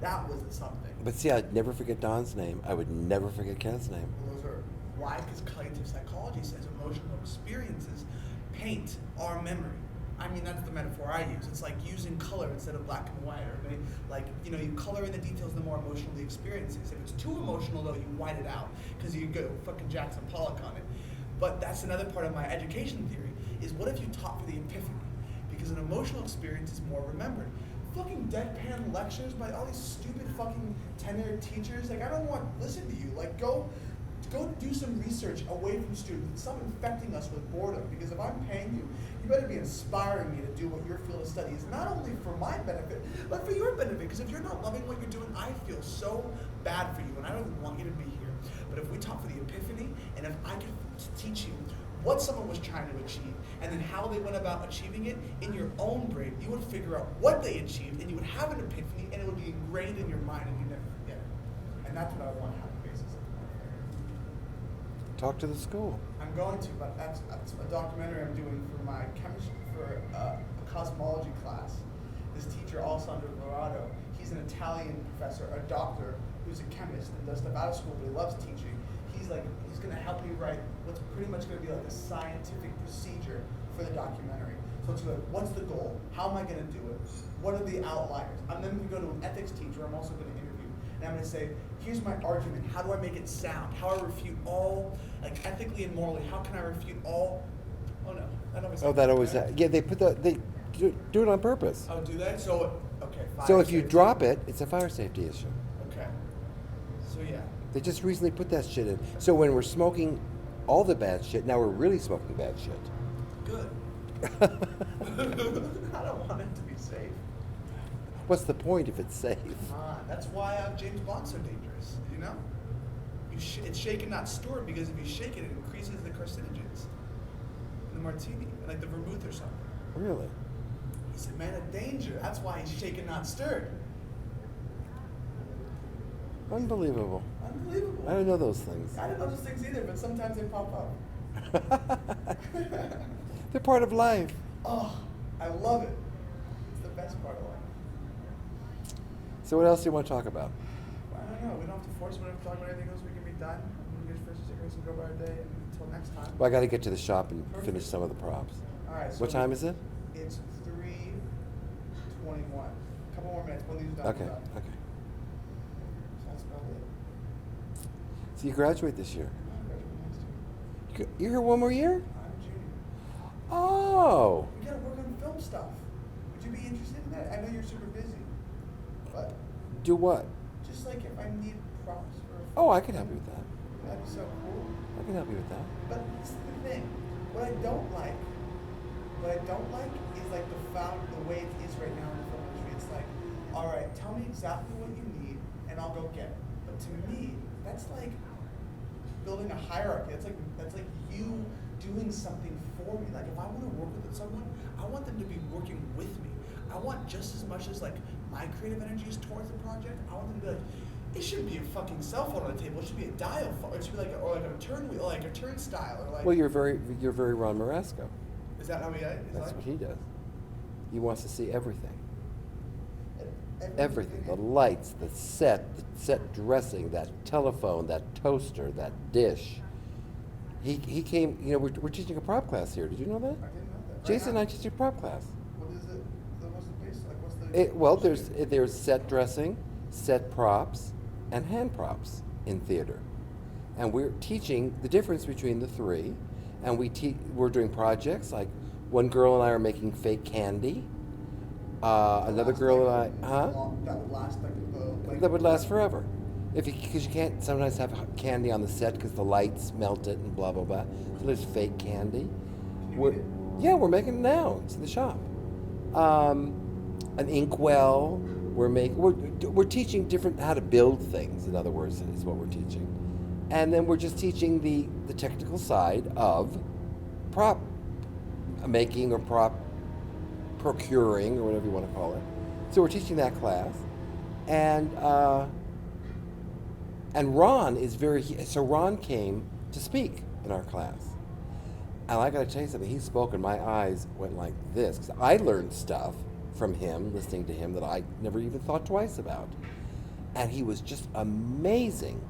that was something. But see, I'd never forget Don's name. I would never forget Kenneth's name. Those are why? Because cognitive psychology says emotional experiences paint our memory. I mean, that's the metaphor I use. It's like using color instead of black and white, or you color in the details the more emotional the experience is. If it's too emotional, though, you white it out because you go fucking Jackson Pollock on it. But that's another part of my education theory, is what if you taught for the epiphany? Because an emotional experience is more remembered. Fucking deadpan lectures by all these stupid fucking tenured teachers, like, I don't want to listen to you. Like, go do some research away from students. Stop infecting us with boredom, because if I'm paying you, you better be inspiring me to do what your field of study is, not only for my benefit, but for your benefit. Because if you're not loving what you're doing, I feel so bad for you, and I don't even want you to be here. But if we talk for the epiphany, and if I could teach you what someone was trying to achieve, and then how they went about achieving it in your own brain, you would figure out what they achieved, and you would have an epiphany, and it would be ingrained in your mind, and you never forget it. And that's what I want to have the basis of. Talk to the school. I'm going to, but that's a documentary I'm doing for my chemistry, for a cosmology class. This teacher, Alessandro Dorado, he's an Italian professor, a doctor, who's a chemist and does stuff out of school, but he loves teaching. He's going to help me write what's pretty much going to be like a scientific procedure for the documentary. So it's like, what's the goal? How am I going to do it? What are the outliers? I'm then going to go to an ethics teacher I'm also going to interview. And I'm going to say, here's my argument. How do I make it sound? How do I refute all, like ethically and morally, how can I refute all? Oh no, that always Oh, that always. Yeah, they do it on purpose. Oh, do they? So, okay, fire So if you safety. drop it, it's a fire safety issue. Okay. So yeah. They just recently put that shit in. So when we're smoking all the bad shit, now we're really smoking bad shit. Good. I don't want it to be safe. What's the point if it's safe? That's why James Bond's so dangerous, you know? it's shaken, not stirred, because if you shake it, it increases the carcinogens in the martini, like the vermouth or something. Really? He said, man of danger. That's why he's shaken, not stirred. Unbelievable. Unbelievable. I didn't know those things. I didn't know those things either, but sometimes they pop up. They're part of life. Oh, I love it. It's the best part of life. So what else do you want to talk about? Well, I don't know. We don't have to force it. We don't have to talk about anything else. We can be done. We can get first cigarettes and go by our day until next time. Well, I got to get to the shop and Perfect. finish some of the props. All right. So What time is it? It's 3:21. A couple more minutes. When these are done, Okay. we're done. Okay. So that's about it. So you graduate this year. I'm graduating next year. You're here one more year? I'm a junior. Oh. We gotta work on film stuff. Would you be interested in that? I know you're super busy, but Do what? just like if I need props for. Oh, I can help you with that. That'd be so cool. I can help you with that. But this is the thing. What I don't like is like the way it is right now in the film industry. It's like, all right, tell me exactly what you need, and I'll go get it. But to me, that's like building a hierarchy. That's like you doing something for me. Like if I want to work with someone, I want them to be working with me. I want just as much as like my creative energy is towards the project. I want them to be like, it shouldn't be a fucking cell phone on the table. It should be a dial phone. It should be like a turn wheel, like a turnstile, or like. Well, you're very Ron Marasco. Is that how he is? That's what he does. He wants to see everything. Everything. Everything. The lights, the set dressing, that telephone, that toaster, that dish. He came, we're teaching a prop class here. Did you know that? I didn't know that. Jason and I teach a prop class. What is it? What's the base? Like, what's the? Well, there's set dressing, set props, and hand props in theater. And we're teaching the difference between the three. And we're doing projects, like one girl and I are making fake candy. Another girl and I, That would last that would last forever. Because you can't sometimes have candy on the set because the lights melt it and blah, blah, blah. So there's fake candy. Yeah, we're making it now. It's in the shop. An inkwell. We're teaching how to build things, in other words, is what we're teaching. And then we're just teaching the technical side of prop making or prop procuring or whatever you want to call it. So we're teaching that class. And Ron is so Ron came to speak in our class. And I got to tell you something, he spoke and my eyes went like this, because I learned stuff from him, listening to him, that I never even thought twice about. And he was just amazing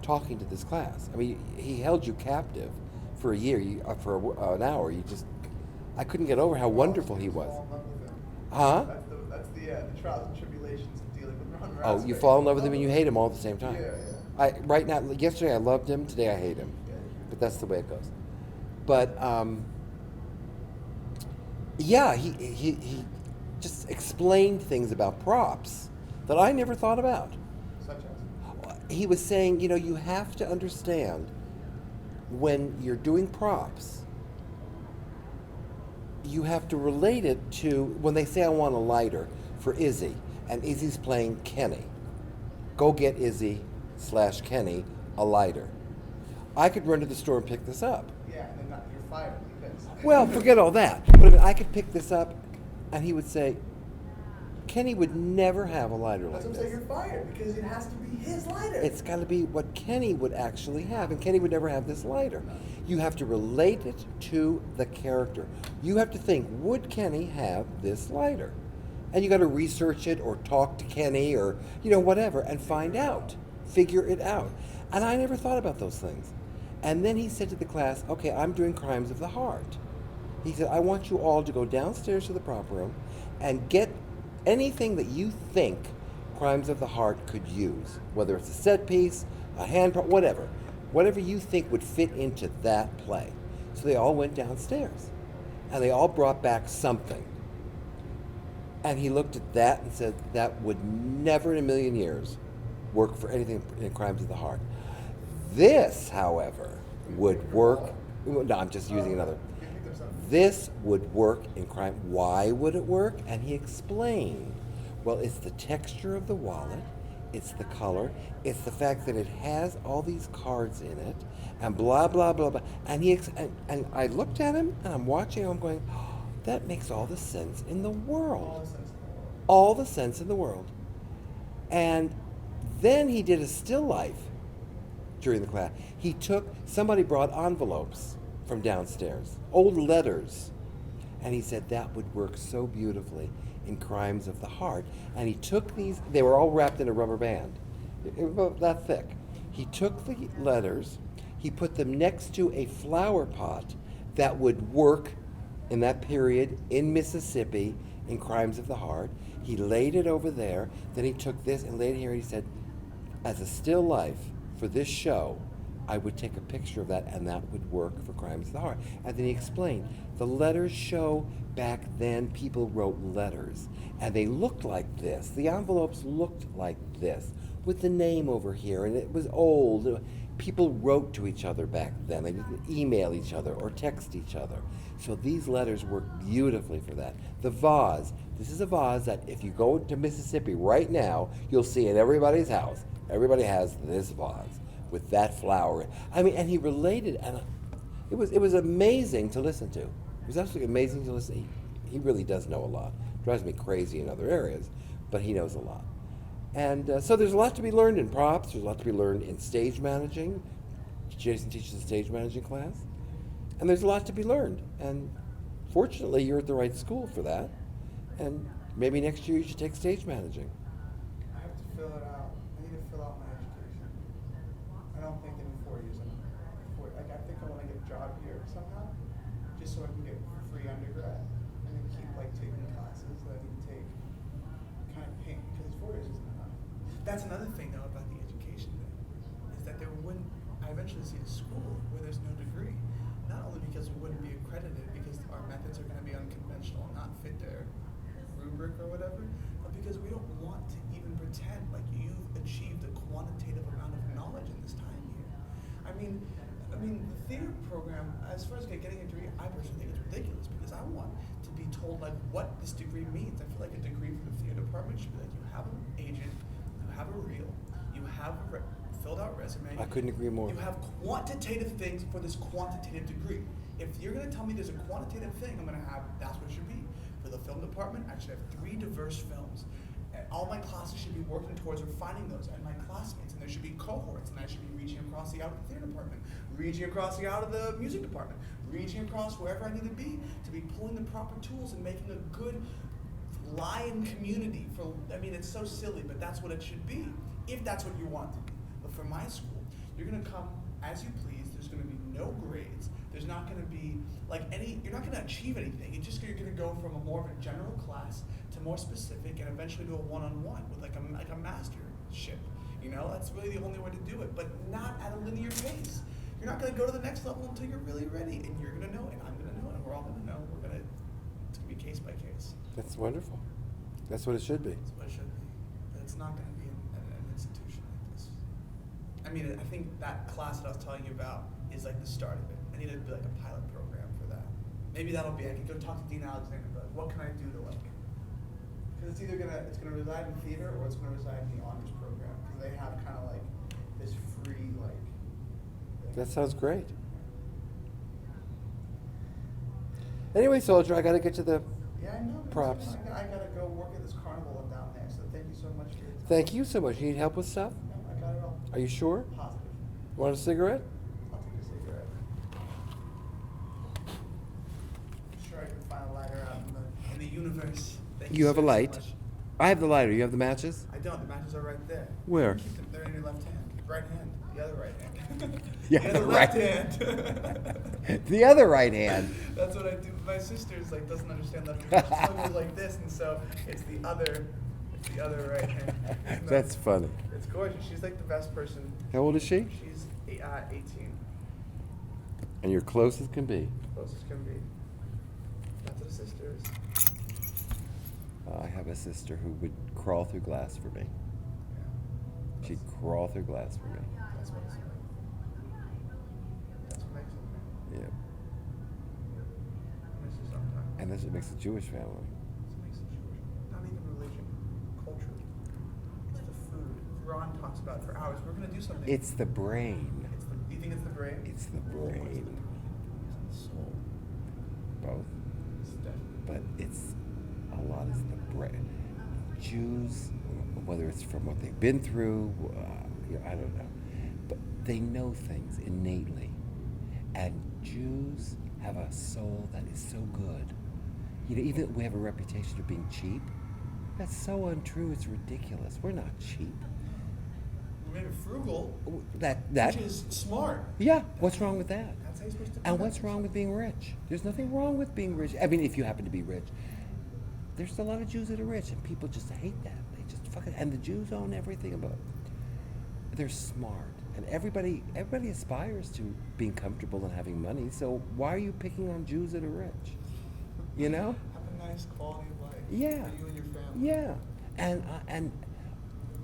talking to this class. I mean, he held you captive for a year, an hour. I couldn't get over how wonderful he was. Huh? That's the trials and tribulations of dealing with Ron Rasmussen. Oh, you fall in love with him and you hate him all at the same time. Yeah. Right now, yesterday I loved him, today I hate him. But that's the way it goes. But yeah, he just explained things about props that I never thought about. Such as? He was saying, you have to understand when you're doing props, you have to relate it to when they say I want a lighter for Izzy, and Izzy's playing Kenny. Go get Izzy/Kenny a lighter. I could run to the store and pick this up. Yeah, and then you're fired because. Well, forget all that. But I mean, I could pick this up, and he would say, Kenny would never have a lighter like That's what I'm this. saying, you're fired because it has to be his lighter. It's got to be what Kenny would actually have, and Kenny would never have this lighter. You have to relate it to the character. You have to think, would Kenny have this lighter? And you got to research it or talk to Kenny or, whatever, and find out. Figure it out. And I never thought about those things. And then he said to the class, okay, I'm doing Crimes of the Heart. He said, I want you all to go downstairs to the prop room and get anything that you think Crimes of the Heart could use, whether it's a set piece, a hand prop, whatever you think would fit into that play. So they all went downstairs, and they all brought back something. And he looked at that and said, that would never in a million years work for anything in Crimes of the Heart. This, however, would work. No, I'm just using another. This would work in crime. Why would it work? And he explained, well, it's the texture of the wallet, it's the color, it's the fact that it has all these cards in it, and blah blah blah blah. And and I looked at him, and I'm watching him, I'm going, oh, that makes all the sense in the world. All the sense in the world. All the sense in the world. And then he did a still life during the class. Somebody brought envelopes from downstairs, old letters. And he said that would work so beautifully in Crimes of the Heart. And he took these, they were all wrapped in a rubber band, about that thick. He took the letters, he put them next to a flower pot that would work in that period in Mississippi in Crimes of the Heart. He laid it over there, then he took this and laid it here, and he said, as a still life for this show, I would take a picture of that, and that would work for Crimes of the Heart. And then he explained, the letters show back then people wrote letters, and they looked like this. The envelopes looked like this, with the name over here, and it was old. People wrote to each other back then. They didn't email each other or text each other. So these letters work beautifully for that. The vase, this is a vase that if you go to Mississippi right now, you'll see in everybody's house. Everybody has this vase with that flower. I mean, and he related, and it was amazing to listen to. It was absolutely amazing to listen. He really does know a lot. Drives me crazy in other areas, but he knows a lot. And so there's a lot to be learned in props. There's a lot to be learned in stage managing. Jason teaches a stage managing class. And there's a lot to be learned. And fortunately, you're at the right school for that. And maybe next year you should take stage managing. I have to fill it out. I need to fill out my education. I don't think in 4 years I think I want to get a job here somehow, just so I can get free undergrad and then keep taking classes that I need to take, kind of paint, because 4 years isn't enough. That's another thing though about the education thing, is that I eventually see a school where there's no degree, not only because we wouldn't be accredited because our methods are going to be unconventional and not fit their rubric or whatever, but because we don't want to even pretend like you've achieved a quantitative amount of knowledge in this time here. I mean, the theater program, as far as getting a degree, I personally think it's ridiculous because I want to be told what this degree means. I feel like a degree for the theater department should be you have an agent, you have a reel, you have a filled out resume. I couldn't agree more. You have quantitative things for this quantitative degree. If you're going to tell me there's a quantitative thing, I'm going to have, that's what it should be. For the film department, I should have 3 diverse films. And all my classes should be working towards refining those, and my classmates, and there should be cohorts, and I should be reaching across the out of the theater department, reaching across the out of the music department, reaching across wherever I need to be pulling the proper tools and making a good lion community. It's so silly, but that's what it should be, if that's what you want to be. But for my school, you're going to come as you please. There's going to be no grades. There's not going to be you're not going to achieve anything. You're going to go from a more of a general class to more specific, and eventually to a one-on-one with a mastership. That's really the only way to do it, but not at a linear pace. You're not going to go to the next level until you're really ready, and you're going to know, and I'm going to know, and we're all going to know. It's going to be case by case. That's wonderful. That's what it should be. That's what it should be. But it's not going to be an institution like this. I think that class that I was telling you about is the start of it. I need to do a pilot program for that. Maybe that'll be, I could go talk to Dean Alexander, but what can I do to because it's either it's gonna reside in theater or it's gonna reside in the honors program, because they have kind of this free thing. That sounds great. Anyway, soldier, I gotta get to the Yeah, I know. props. I gotta go work at this carnival down there, so thank you so much for your time. Thank you so much. You need help with stuff? No, I got it all. Are you sure? Positive. Want a cigarette? I'll take a cigarette. I'm sure I can find a lighter out in the universe. Thank You have a so light? much. I have the lighter. You have the matches? I don't. The matches are right there. Where? Keep them. They're in your left hand. Right hand. The other right hand. Yeah, the other the left right- hand. The other right hand. That's what I do. My sister's doesn't understand left hand. She's telling me like this, and so it's the other right hand. Isn't That's that- funny. It's gorgeous. She's the best person. How old is she? She's 18. And you're close as can be. Closest can be. That's what a sister is. I have a sister who would crawl through glass for me. Yeah. She'd crawl through glass for me. That's what it's like. That's what makes it. Yeah. I miss you sometimes. And that's what makes a Jewish family. That's what makes it Jewish. Not even religion, culture. It's the food. Ron talks about for hours. We're gonna do something. It's the brain. Do you think it's the brain? It's the Or is it brain. the soul? Both. It's definitely. But it's a lot is the brain. Jews, whether it's from what they've been through, I don't know, but they know things innately. And Jews have a soul that is so good. You know, even we have a reputation of being cheap. That's so untrue. It's ridiculous. We're not cheap. We're maybe frugal, That which is smart. yeah. What's wrong with that? That's how you're supposed to. And conduct what's wrong with yourself. being rich? There's nothing wrong with being rich. I mean, if you happen to be rich. There's a lot of Jews that are rich, and people just hate that. They just fucking. And the Jews own everything about. They're smart, and everybody aspires to being comfortable and having money. So why are you picking on Jews that are rich? You know? Have a nice quality of life. Yeah. For you and your family. Yeah, and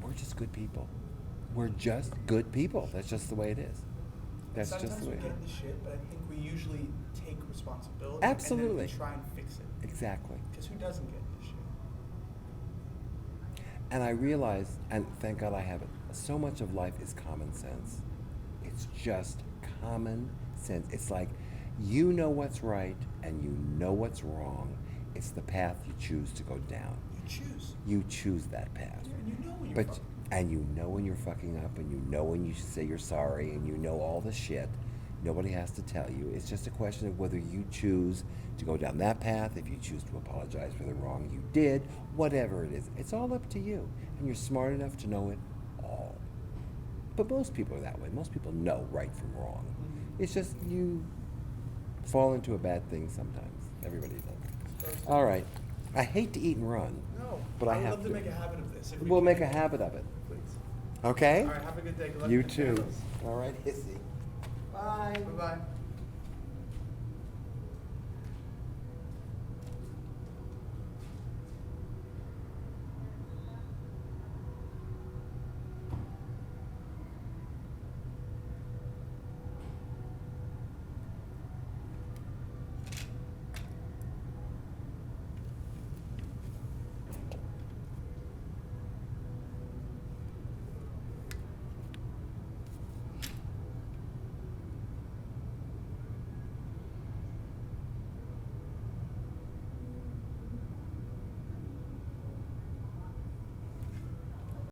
we're just good people. We're just good people. That's just the way it is. That's Sometimes just the way we it get is. the shit, but I think we usually take responsibility. Absolutely. And then we try and fix it. Exactly. Because who doesn't get the shit? And I realize, and thank God I have it, so much of life is common sense. It's just common sense. It's like you know what's right and you know what's wrong. It's the path you choose to go down. You choose. You choose that path. Yeah, and you know when you're But fucking. and you know when you're fucking up, and you know when you should say you're sorry, and you know all the shit. Nobody has to tell you. It's just a question of whether you choose to go down that path, if you choose to apologize for the wrong you did, whatever it is. It's all up to you, and you're smart enough to know it all. But most people are that way. Most people know right from wrong. It's just you fall into a bad thing sometimes. Everybody does. All right. I hate to eat and run. No. But I would have love to to. make a habit of this. If we We'll can make a habit of it. Please. Okay? All right. Have a good day. Good luck You with the too. candles. All right, Hissy. Bye. Bye bye.